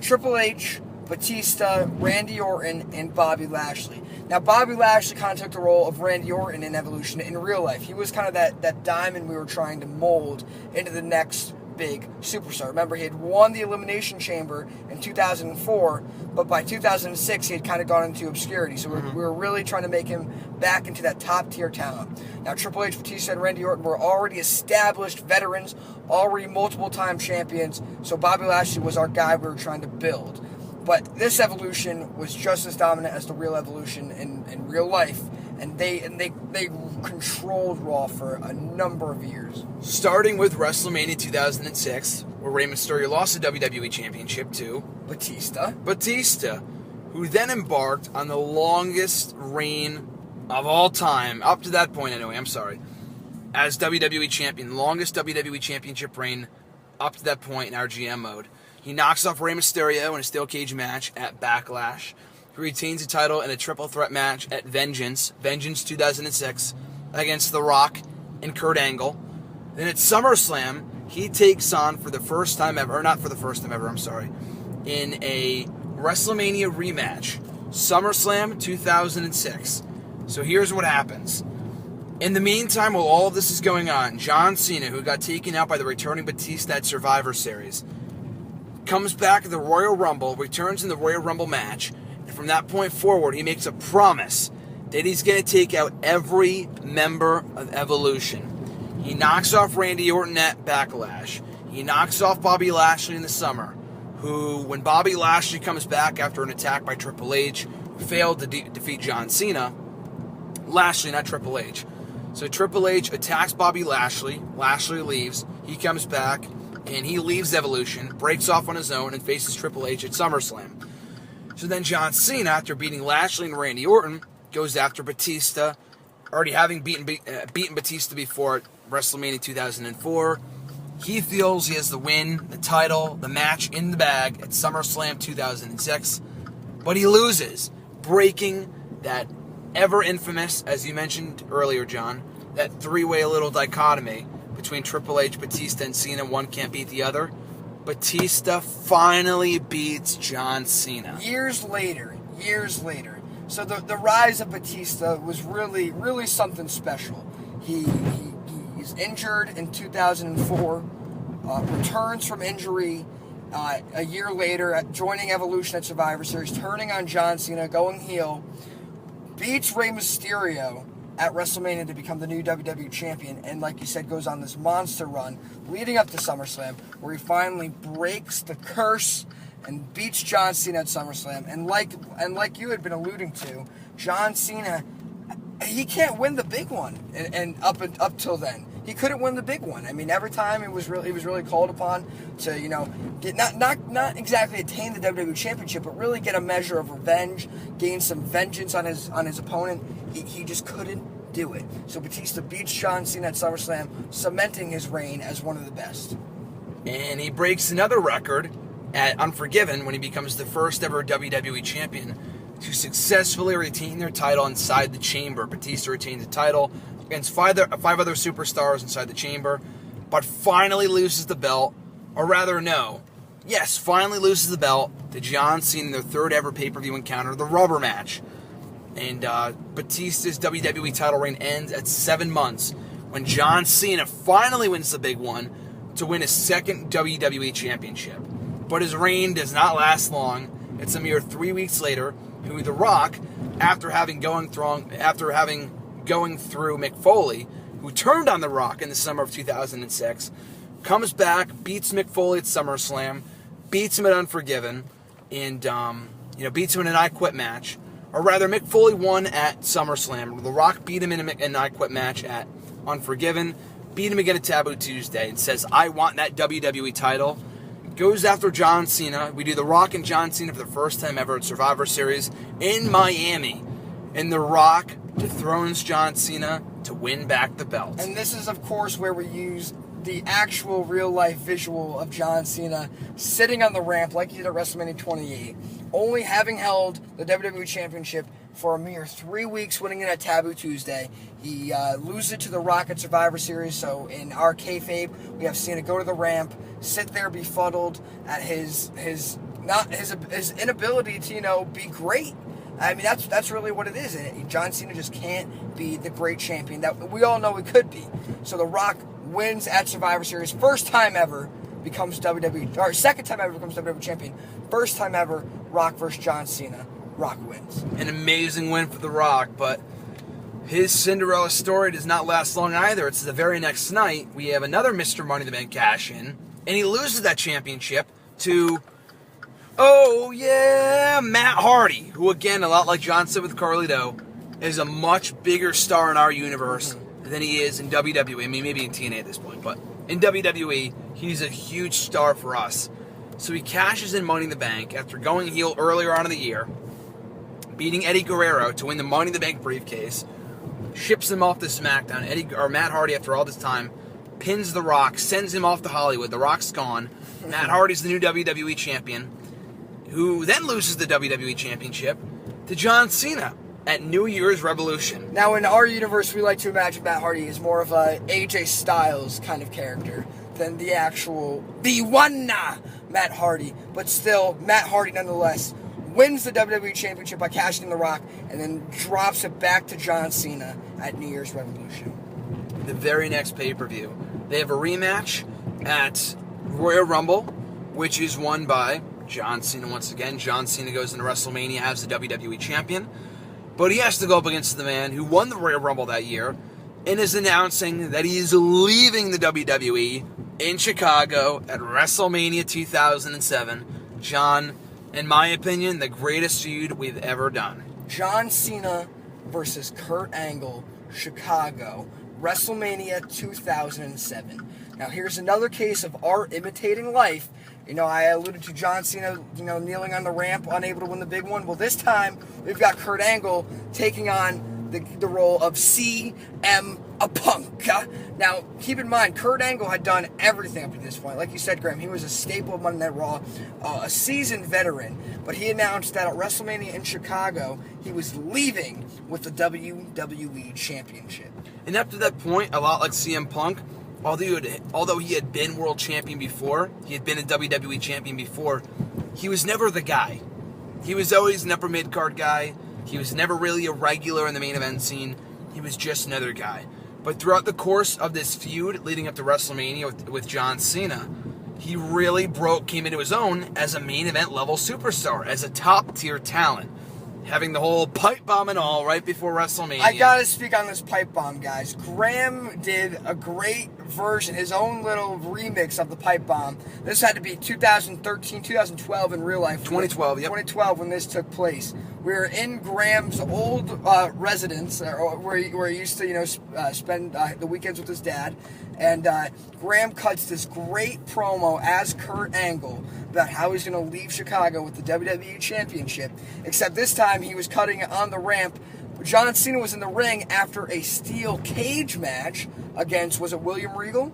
Triple H, Batista, Randy Orton, and Bobby Lashley. Now, Bobby Lashley kind of took the role of Randy Orton in Evolution in real life. He was kind of that diamond we were trying to mold into the next big superstar. Remember, he had won the Elimination Chamber in 2004, but by 2006 he had kind of gone into obscurity. So we were really trying to make him back into that top-tier talent. Now, Triple H, Batista, and Randy Orton were already established veterans, already multiple-time champions, so Bobby Lashley was our guy we were trying to build. But this Evolution was just as dominant as the real Evolution in real life, and they controlled Raw for a number of years. Starting with WrestleMania 2006, where Rey Mysterio lost the WWE Championship to Batista, who then embarked on the longest reign of all time, up to that point anyway, as WWE Champion. Longest WWE Championship reign up to that point in our GM mode. He knocks off Rey Mysterio in a steel cage match at Backlash. He retains the title in a triple threat match at Vengeance 2006, against The Rock and Kurt Angle. Then at SummerSlam, he takes on in a WrestleMania rematch, SummerSlam 2006. So here's what happens. In the meantime, while all of this is going on, John Cena, who got taken out by the returning Batista at Survivor Series, comes back at the Royal Rumble, returns in the Royal Rumble match, and from that point forward, he makes a promise that he's going to take out every member of Evolution. He knocks off Randy Orton at Backlash. He knocks off Bobby Lashley in the summer, who, when Bobby Lashley comes back after an attack by Triple H, who failed to defeat John Cena, Lashley, not Triple H. So Triple H attacks Bobby Lashley. Lashley leaves. He comes back, and he leaves Evolution, breaks off on his own, and faces Triple H at SummerSlam. So then John Cena, after beating Lashley and Randy Orton, goes after Batista, already having beaten Batista before at WrestleMania 2004. He feels he has the win, the title, the match in the bag at SummerSlam 2006, but he loses, breaking that ever infamous, as you mentioned earlier, John, that three-way little dichotomy between Triple H, Batista, and Cena. One can't beat the other. Batista finally beats John Cena. Years later. So the rise of Batista was really, really something special. He's injured in 2004, returns from injury a year later, joining Evolution at Survivor Series, turning on John Cena, going heel, beats Rey Mysterio at WrestleMania to become the new WWE Champion, and like you said, goes on this monster run leading up to SummerSlam, where he finally breaks the curse and beats John Cena at SummerSlam. And like you had been alluding to, John Cena, he can't win the big one, and up till then, he couldn't win the big one. I mean, every time he was really called upon to get not exactly attain the WWE Championship, but really get a measure of revenge, gain some vengeance on his opponent. He just couldn't do it. So Batista beats John Cena at SummerSlam, cementing his reign as one of the best. And he breaks another record at Unforgiven when he becomes the first ever WWE Champion to successfully retain their title inside the Chamber. Batista retains the title against five other superstars inside the Chamber, but finally loses the belt, finally loses the belt to John Cena in their third ever pay-per-view encounter, the rubber match. And Batista's WWE title reign ends at 7 months when John Cena finally wins the big one to win his second WWE Championship. But his reign does not last long. It's a mere 3 weeks later, who The Rock, after having going through Mick Foley, who turned on The Rock in the summer of 2006, comes back, beats Mick Foley at SummerSlam, beats him at Unforgiven, and beats him in an I Quit match. Or rather, Mick Foley won at SummerSlam. The Rock beat him in an I Quit match at Unforgiven, beat him again at Taboo Tuesday, and says, I want that WWE title. Goes after John Cena. We do The Rock and John Cena for the first time ever at Survivor Series in Miami. And The Rock dethrones John Cena to win back the belt. And this is, of course, where we use the actual real-life visual of John Cena sitting on the ramp like he did at WrestleMania 28, only having held the WWE Championship for a mere 3 weeks, winning it at Taboo Tuesday. He loses it to The Rock at Survivor Series, so in our kayfabe, we have Cena go to the ramp, sit there befuddled at his inability to, be great. I mean, that's really what it is. John Cena just can't be the great champion that we all know he could be. So The Rock wins at Survivor Series, first time ever, becomes WWE, or second time ever becomes WWE champion. First time ever, Rock versus John Cena. Rock wins. An amazing win for The Rock, but his Cinderella story does not last long either. It's the very next night, we have another Mr. Money in the Bank cash-in, and he loses that championship to, Matt Hardy, who, again, a lot like John said with Carlito, is a much bigger star in our universe than he is in WWE. I mean, maybe in TNA at this point, but in WWE, he's a huge star for us. So he cashes in Money in the Bank after going heel earlier on in the year, beating Eddie Guerrero to win the Money in the Bank briefcase, ships him off to SmackDown. Matt Hardy, after all this time, pins The Rock, sends him off to Hollywood. The Rock's gone. Matt Hardy's the new WWE champion, who then loses the WWE championship to John Cena at New Year's Revolution. Now, in our universe, we like to imagine Matt Hardy as more of a AJ Styles kind of character than the one Matt Hardy. But still, Matt Hardy, nonetheless, wins the WWE Championship by cashing in The Rock and then drops it back to John Cena at New Year's Revolution. The very next pay-per-view, they have a rematch at Royal Rumble, which is won by John Cena once again. John Cena goes into WrestleMania as the WWE Champion, but he has to go up against the man who won the Royal Rumble that year and is announcing that he is leaving the WWE in Chicago at WrestleMania 2007. John, in my opinion, the greatest feud we've ever done. John Cena versus Kurt Angle, Chicago, WrestleMania 2007. Now, here's another case of art imitating life. You know, I alluded to John Cena, kneeling on the ramp, unable to win the big one. Well, this time, we've got Kurt Angle taking on the role of CM Punk. Now, keep in mind, Kurt Angle had done everything up to this point. Like you said, Graham, he was a staple of Monday Night Raw, a seasoned veteran. But he announced that at WrestleMania in Chicago, he was leaving with the WWE Championship. And up to that point, a lot like CM Punk, although he had been world champion before, he had been a WWE champion before, he was never the guy. He was always an upper mid-card guy. He was never really a regular in the main event scene. He was just another guy. But throughout the course of this feud leading up to WrestleMania with John Cena, he really came into his own as a main event level superstar, as a top tier talent. Having the whole pipe bomb and all right before WrestleMania. I gotta speak on this pipe bomb, guys. Graham did a great version, his own little remix of the pipe bomb. This had to be 2013, 2012 in real life. 2012, yep. 2012 when this took place. We were in Graham's old residence, where he used to, spend the weekends with his dad. And Graham cuts this great promo as Kurt Angle about how he's going to leave Chicago with the WWE Championship. Except this time he was cutting it on the ramp. John Cena was in the ring after a steel cage match against, was it William Regal?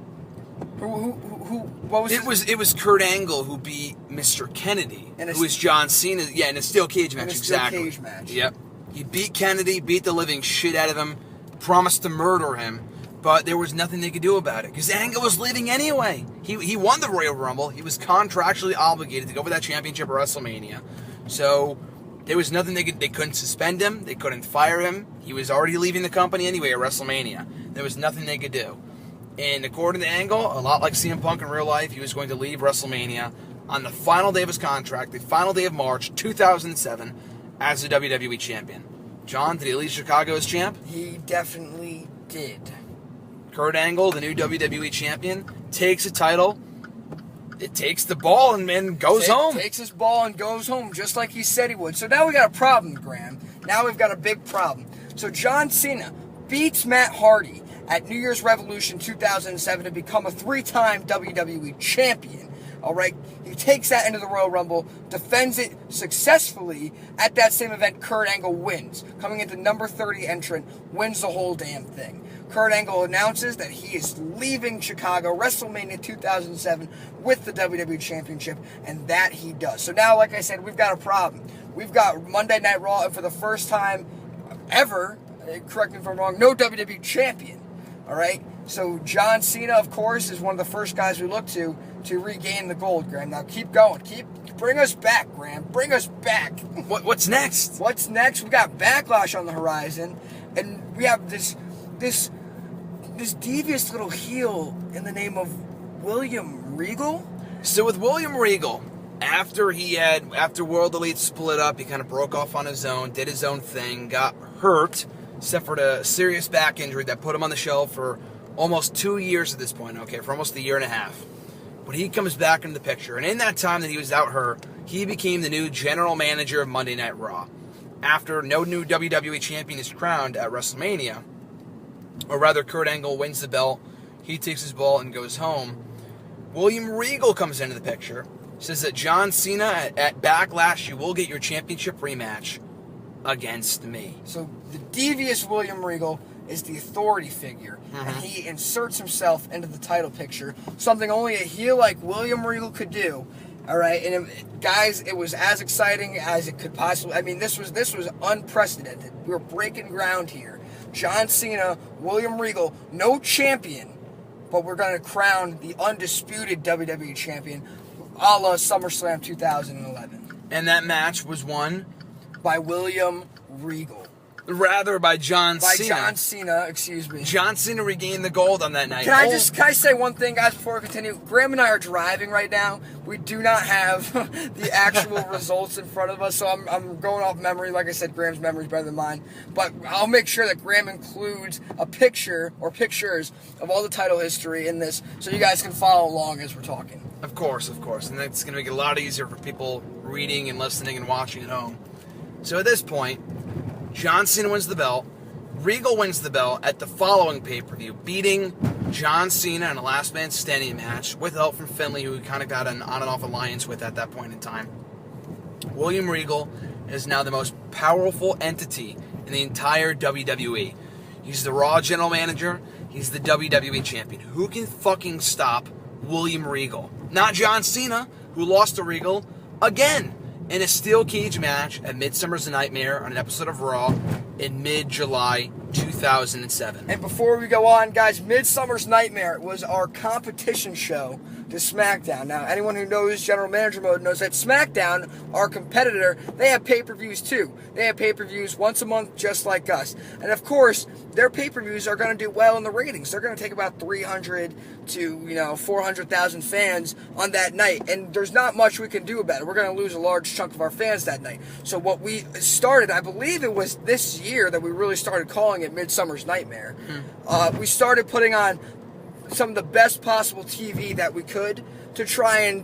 What was it was Kurt Angle who beat Mr. Kennedy, who was John Cena, in a steel cage match, exactly. Steel cage match. Yep. He beat Kennedy, beat the living shit out of him, promised to murder him, but there was nothing they could do about it, because Angle was leaving anyway. He won the Royal Rumble. He was contractually obligated to go for that championship at WrestleMania. So there was nothing they couldn't suspend him, they couldn't fire him. He was already leaving the company anyway at WrestleMania. There was nothing they could do. And according to Angle, a lot like CM Punk in real life, he was going to leave WrestleMania on the final day of his contract, the final day of March 2007, as the WWE Champion. John, did he leave Chicago as champ? He definitely did. Kurt Angle, the new WWE Champion, takes a title. It takes the ball and goes home. Takes his ball and goes home, just like he said he would. So now we got a problem, Graham. Now we've got a big problem. So John Cena beats Matt Hardy at New Year's Revolution 2007 to become a 3-time WWE champion. All right, he takes that into the Royal Rumble, defends it successfully. At that same event, Kurt Angle wins. Coming into number 30 entrant, wins the whole damn thing. Kurt Angle announces that he is leaving Chicago, WrestleMania 2007, with the WWE Championship, and that he does. So now, like I said, we've got a problem. We've got Monday Night Raw, and for the first time ever, correct me if I'm wrong, no WWE Champion. All right? So John Cena, of course, is one of the first guys we look to regain the gold, Graham. Now keep going. Bring us back, Graham. Bring us back. What's next? What's next? We got Backlash on the horizon, and we have this devious little heel in the name of William Regal. So with William Regal, after World Elite split up, he kind of broke off on his own, did his own thing, got hurt, suffered a serious back injury that put him on the shelf for almost 2 years at this point, okay, for almost a year and a half. But he comes back into the picture, and in that time that he was out hurt, he became the new general manager of Monday Night Raw. After no new WWE champion is crowned at WrestleMania, or rather Kurt Angle wins the belt, he takes his ball and goes home. William Regal comes into the picture, says that John Cena at Backlash, you will get your championship rematch against me. So the devious William Regal is the authority figure, and he inserts himself into the title picture, something only a heel like William Regal could do. All right, and guys, it was as exciting as it could possibly. I mean, this was unprecedented. We were breaking ground here. John Cena, William Regal, no champion, but we're going to crown the undisputed WWE champion, a la SummerSlam 2011. And that match was won by William Regal. Rather, by John Cena. By John Cena, excuse me. John Cena regained the gold on that night. Can I say one thing, guys, before we continue? Graham and I are driving right now. We do not have the actual results in front of us, so I'm going off memory. Like I said, Graham's memory is better than mine. But I'll make sure that Graham includes a picture or pictures of all the title history in this, so you guys can follow along as we're talking. Of course. And that's going to make it a lot easier for people reading and listening and watching at home. So at this point, John Cena wins the belt. Regal wins the belt at the following pay-per-view, beating John Cena in a last man standing match with help from Finlay, who he kind of got an on and off alliance with at that point in time. William Regal is now the most powerful entity in the entire WWE. He's the Raw general manager. He's the WWE champion. Who can fucking stop William Regal? Not John Cena, who lost to Regal again in a steel cage match at Midsummer's Nightmare on an episode of Raw in mid-July 2007. And before we go on, guys, Midsummer's Nightmare was our competition show to SmackDown. Now, anyone who knows General Manager Mode knows that SmackDown, our competitor, they have pay-per-views too. They have pay-per-views once a month just like us. And of course, their pay-per-views are going to do well in the ratings. They're going to take about 300 to 400,000 fans on that night. And there's not much we can do about it. We're going to lose a large chunk of our fans that night. So what we started, I believe it was this year that we really started calling it Midsummer's Nightmare. We started putting on some of the best possible TV that we could to try and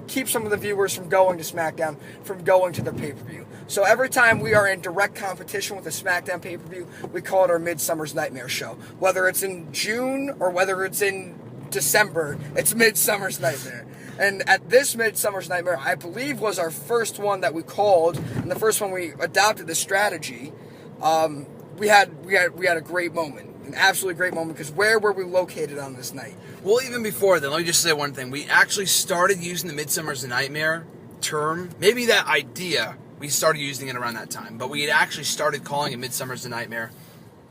keep some of the viewers from going to SmackDown, from going to the pay-per-view. So every time we are in direct competition with a SmackDown pay-per-view, we call it our Midsummer's Nightmare show. Whether it's in June or whether it's in December, it's Midsummer's Nightmare. And at this Midsummer's Nightmare, I believe was our first one that we called, and the first one we adopted the strategy. We had a great moment. An absolutely great moment, because where were we located on this night? Well, even before then, let me just say one thing. We actually started using the Midsummer's Nightmare term. Maybe that idea, we started using it around that time. But we had actually started calling it Midsummer's Nightmare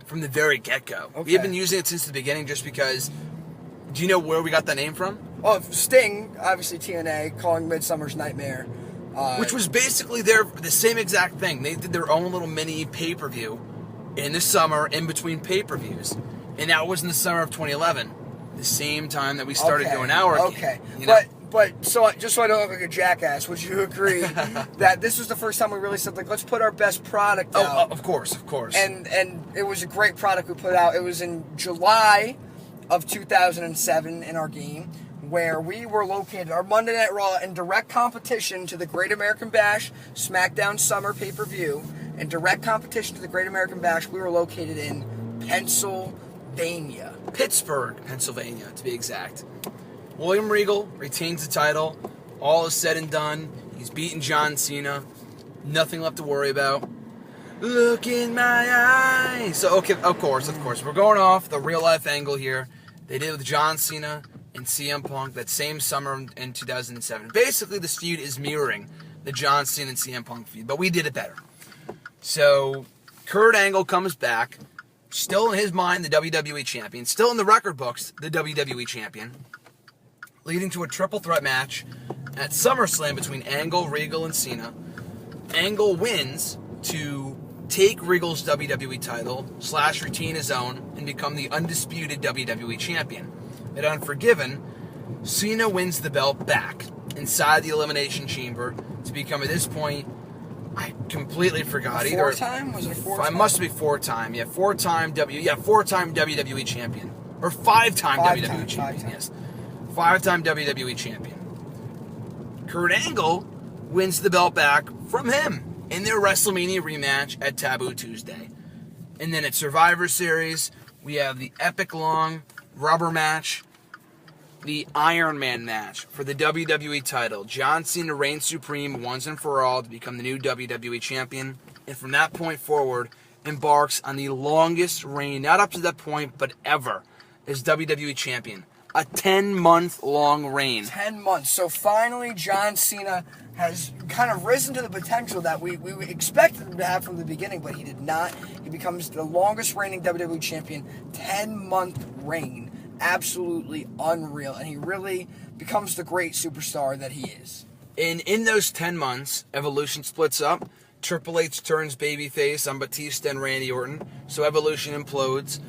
from the very get-go. Okay. We have been using it since the beginning just because... Do you know where we got that name from? Oh, Sting, obviously TNA, calling Midsummer's Nightmare. Which was basically the same exact thing. They did their own little mini pay-per-view in the summer, in between pay-per-views. And that was in the summer of 2011, the same time that we started doing our Okay, but so just so I don't look like a jackass, would you agree that this was the first time we really said, like, let's put our best product out? Oh, of course. And it was a great product we put out. It was in July of 2007 in our game, where we were located, our Monday Night Raw, in direct competition to the Great American Bash SmackDown Summer pay-per-view. In direct competition to the Great American Bash, we were located in Pennsylvania. Pittsburgh, Pennsylvania, to be exact. William Regal retains the title. All is said and done. He's beaten John Cena. Nothing left to worry about. Look in my eyes. So, okay, of course. We're going off the real-life angle here. They did with John Cena and CM Punk that same summer in 2007. Basically, this feud is mirroring the John Cena and CM Punk feud, but we did it better. So, Kurt Angle comes back, still in his mind the WWE champion, still in the record books the WWE champion, leading to a triple threat match at SummerSlam between Angle, Regal, and Cena. Angle wins to take Regal's WWE title / retain his own and become the undisputed WWE champion. At Unforgiven, Cena wins the belt back inside the Elimination Chamber to become, at this point, I completely forgot. Four-time? Was it a four-time? It must be four-time. Yeah, four-time WWE champion. Or five-time WWE champion, yes. Five-time WWE champion. Kurt Angle wins the belt back from him in their WrestleMania rematch at Taboo Tuesday. And then at Survivor Series, we have the epic long rubber match, the Iron Man match for the WWE title. John Cena reigns supreme once and for all to become the new WWE champion. And from that point forward, embarks on the longest reign, not up to that point, but ever, as WWE champion. A 10-month long reign. 10 months. So finally, John Cena has kind of risen to the potential that we expected him to have from the beginning, but he did not. He becomes the longest reigning WWE champion. 10-month reign. Absolutely unreal. And he really becomes the great superstar that he is. And in those 10 months, Evolution splits up. Triple H turns babyface on Batista and Randy Orton. So Evolution implodes.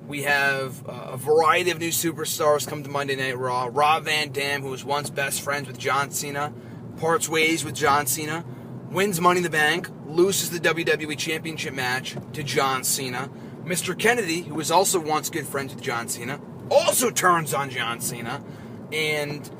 We have a variety of new superstars come to Monday Night Raw. Rob Van Dam, who was once best friends with John Cena, parts ways with John Cena, wins Money in the Bank, loses the WWE Championship match to John Cena. Mr. Kennedy, who was also once good friends with John Cena, also turns on John Cena and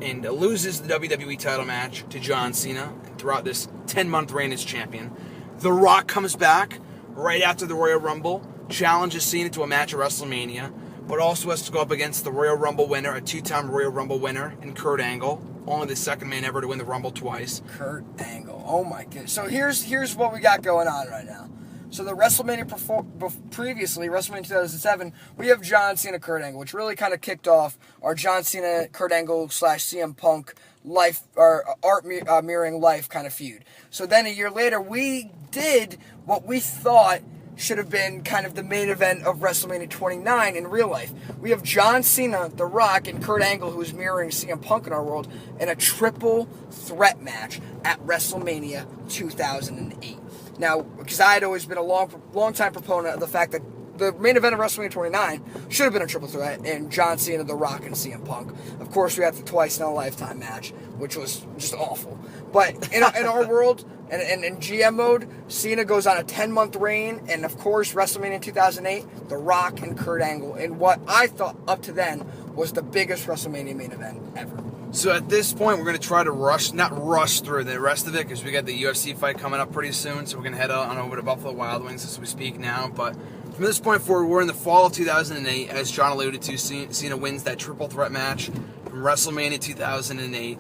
loses the WWE title match to John Cena throughout this 10-month reign as champion. The Rock comes back right after the Royal Rumble, challenges Cena to a match at WrestleMania, but also has to go up against the Royal Rumble winner, a two-time Royal Rumble winner, in Kurt Angle, only the second man ever to win the Rumble twice. Kurt Angle. Oh my goodness. So here's what we got going on right now. So the WrestleMania previously, WrestleMania 2007, we have John Cena, Kurt Angle, which really kind of kicked off our John Cena, Kurt Angle / CM Punk life, or art mirroring life kind of feud. So then a year later, we did what we thought should have been kind of the main event of WrestleMania 29 in real life. We have John Cena, The Rock, and Kurt Angle, who's mirroring CM Punk in our world, in a triple threat match at WrestleMania 2008. Now, because I had always been a long time proponent of the fact that the main event of WrestleMania 29 should have been a triple threat in John Cena, The Rock, and CM Punk. Of course, we had the twice in a lifetime match, which was just awful. But in our world, and in GM mode, Cena goes on a 10-month reign, and of course, WrestleMania 2008, The Rock and Kurt Angle, in what I thought up to then was the biggest WrestleMania main event ever. So at this point, we're going to try to not rush through the rest of it, because we got the UFC fight coming up pretty soon, so we're going to head on over to Buffalo Wild Wings as we speak now. But from this point forward, we're in the fall of 2008. As John alluded to, Cena wins that triple threat match from WrestleMania 2008.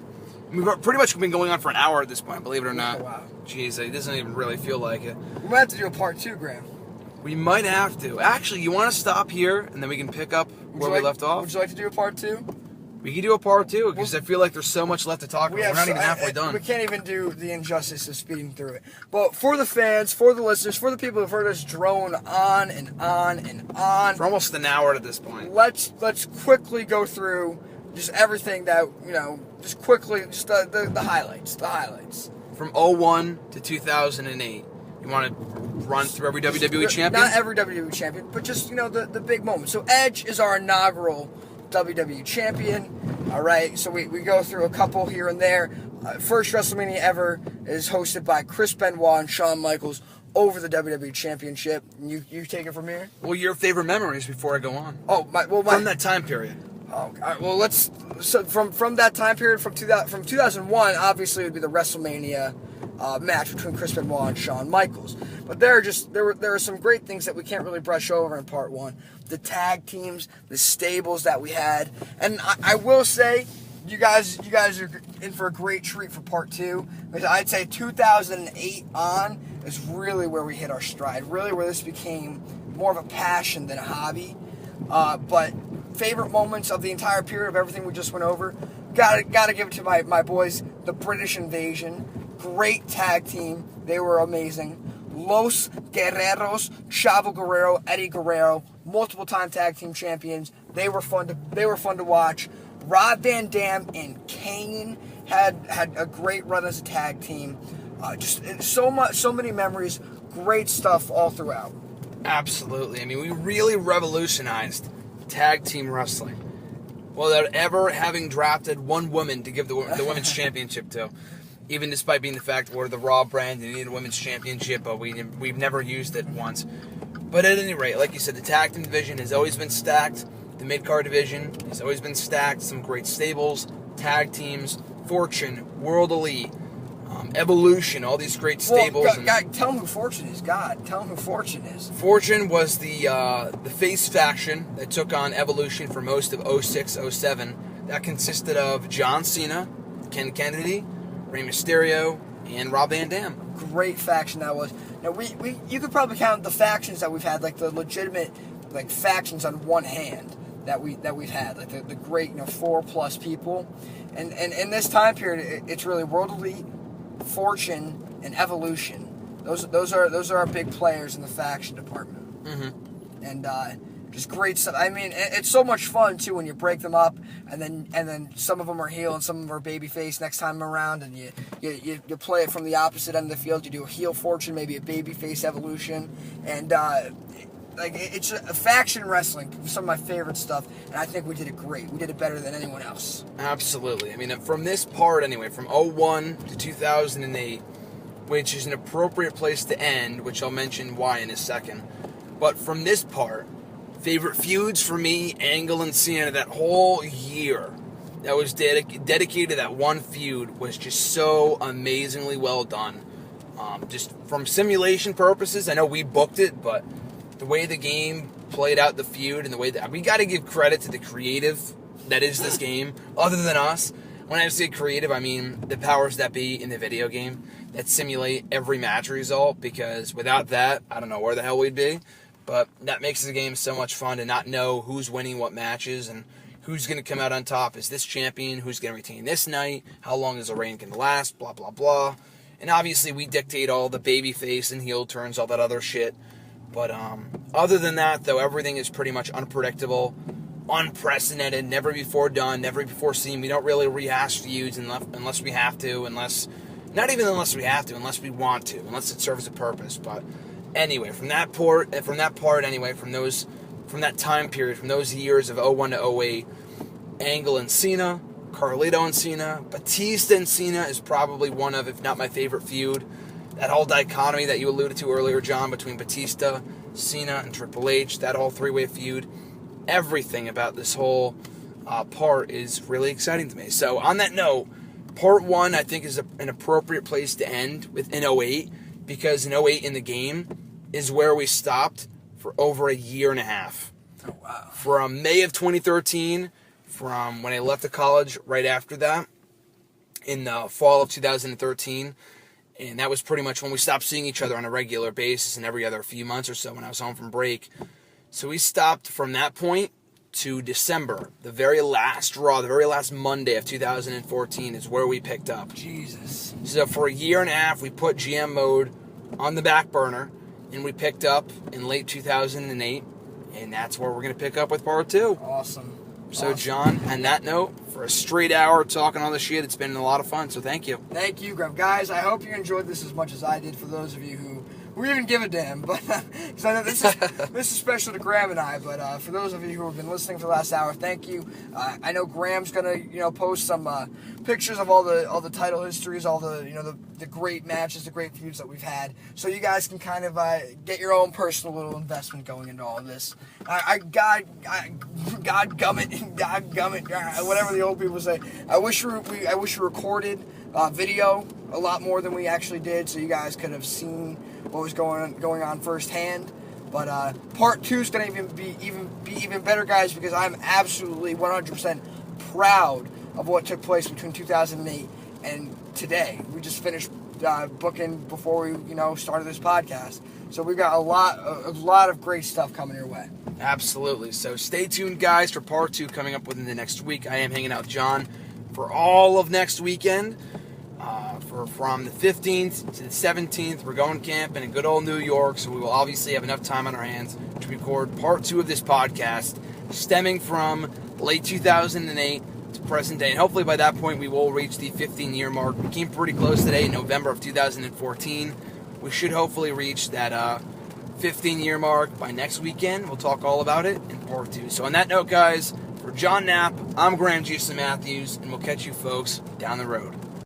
We've pretty much been going on for an hour at this point, believe it or not. Oh, wow. Jeez, it doesn't even really feel like it. We might have to do a part 2, Graham. We might have to. Actually, you want to stop here, and then we can pick up where we left off? Would you like to do a part 2? We can do a part 2, because I feel like there's so much left to talk about. We're not even halfway done. We can't even do the injustice of speeding through it. But for the fans, for the listeners, for the people who've heard us drone on and on and on. For almost an hour at this point. Let's quickly go through just everything that, just quickly, just the highlights. The highlights. From 01 to 2008. You want to run through every WWE champion? Not every WWE champion, but just, the big moments. So Edge is our inaugural WWE champion. All right, so we go through a couple here and there. First WrestleMania ever is hosted by Chris Benoit and Shawn Michaels over the WWE Championship. You take it from here? Well, your favorite memories before I go on. Oh, from that time period. Oh, all right, well, from that time period, from 2001, obviously it would be the WrestleMania match between Chris Benoit and Shawn Michaels. But there are some great things that we can't really brush over in part 1. The tag teams, the stables that we had, and I will say, you guys are in for a great treat for part 2. Because I'd say 2008 on is really where we hit our stride. Really where this became more of a passion than a hobby. But favorite moments of the entire period of everything we just went over, gotta give it to my boys, the British Invasion. Great tag team. They were amazing. Los Guerreros, Chavo Guerrero, Eddie Guerrero, multiple-time tag team champions. They were fun to watch. Rob Van Dam and Kane had a great run as a tag team. Just so many memories. Great stuff all throughout. Absolutely. I mean, we really revolutionized tag team wrestling. without ever having drafted one woman to give the women's championship to. Even despite being the fact we're the Raw brand and need a women's championship, but we've never used it once. But at any rate, like you said, the tag team division has always been stacked. The mid-card division has always been stacked. Some great stables, tag teams, Fortune, World Elite, Evolution, all these great stables. Well, God, tell them who Fortune is. God, tell them who Fortune is. Fortune was the face faction that took on Evolution for most of 06, 07. That consisted of John Cena, Ken Kennedy, Rey Mysterio, and Rob Van Dam. Great faction that was. Now you could probably count the factions that we've had, like the legitimate factions on one hand that we've had, like the great 4+ people, and in this time period it's really World Elite, Fortune, and Evolution. Those are our big players in the faction department. Mm-hmm. And just great stuff. I mean, it's so much fun too when you break them up, and then some of them are heel and some of them are babyface next time around, and you play it from the opposite end of the field. You do a heel Fortune, maybe a babyface Evolution, and it's a faction wrestling. Some of my favorite stuff, and I think we did it great. We did it better than anyone else. Absolutely. I mean, from this part anyway, from 01 to 2008, which is an appropriate place to end, which I'll mention why in a second. But from this part, favorite feuds for me, Angle and Cena, that whole year that was dedicated to that one feud was just so amazingly well done. Just from simulation purposes, I know we booked it, but the way the game played out the feud and the way that we got to give credit to the creative that is this game, other than us. When I say creative, I mean the powers that be in the video game that simulate every match result, because without that, I don't know where the hell we'd be. But that makes the game so much fun to not know who's winning what matches and who's going to come out on top. Is this champion? Who's going to retain this night? How long is the reign going to last? Blah, blah, blah. And obviously we dictate all the babyface and heel turns, all that other shit. But other than that, though, everything is pretty much unpredictable, unprecedented, never before done, never before seen. We don't really rehash feuds unless we have to, unless we want to, unless it serves a purpose. But anyway, from that time period, from those years of 01 to 08, Angle and Cena, Carlito and Cena, Batista and Cena is probably one of, if not my favorite feud. That whole dichotomy that you alluded to earlier, John, between Batista, Cena, and Triple H, that whole three-way feud, everything about this whole part is really exciting to me. So on that note, part 1 I think is an appropriate place to end in 08, because in 08 in the game is where we stopped for over a year and a half. Oh, wow. From May of 2013, from when I left the college right after that, in the fall of 2013, and that was pretty much when we stopped seeing each other on a regular basis and every other few months or so when I was home from break. So we stopped from that point to December, the very last Raw, the very last Monday of 2014 is where we picked up. Jesus. So for a year and a half, we put GM mode on the back burner, and we picked up in late 2008, and that's where we're going to pick up with part 2. Awesome. So, John, on that note, for a straight hour talking all this shit, it's been a lot of fun, so thank you. Thank you, Graham. Guys, I hope you enjoyed this as much as I did, for those of you who even give a damn, but because I know this is special to Graham and I, but for those of you who have been listening for the last hour, thank you. I know Graham's gonna post some pictures of all the title histories, all the the great matches, the great feuds that we've had, so you guys can kind of get your own personal little investment going into all of this. God gummit, whatever the old people say. I wish we recorded video a lot more than we actually did, so you guys could have seen what was going on firsthand. But part 2 is going to be even better, guys, because I'm absolutely 100% proud of what took place between 2008 and today. We just finished booking before we started this podcast, so we got a lot of great stuff coming your way. Absolutely. So stay tuned, guys, for part 2 coming up within the next week. I am hanging out with John for all of next weekend. From the 15th to the 17th, we're going camping in good old New York, so we will obviously have enough time on our hands to record part 2 of this podcast, stemming from late 2008 to present day. And hopefully by that point, we will reach the 15-year mark. We came pretty close today in November of 2014. We should hopefully reach that 15-year mark by next weekend. We'll talk all about it in part 2. So on that note, guys, for For John Knapp, I'm Graham Jason Matthews, and we'll catch you folks down the road.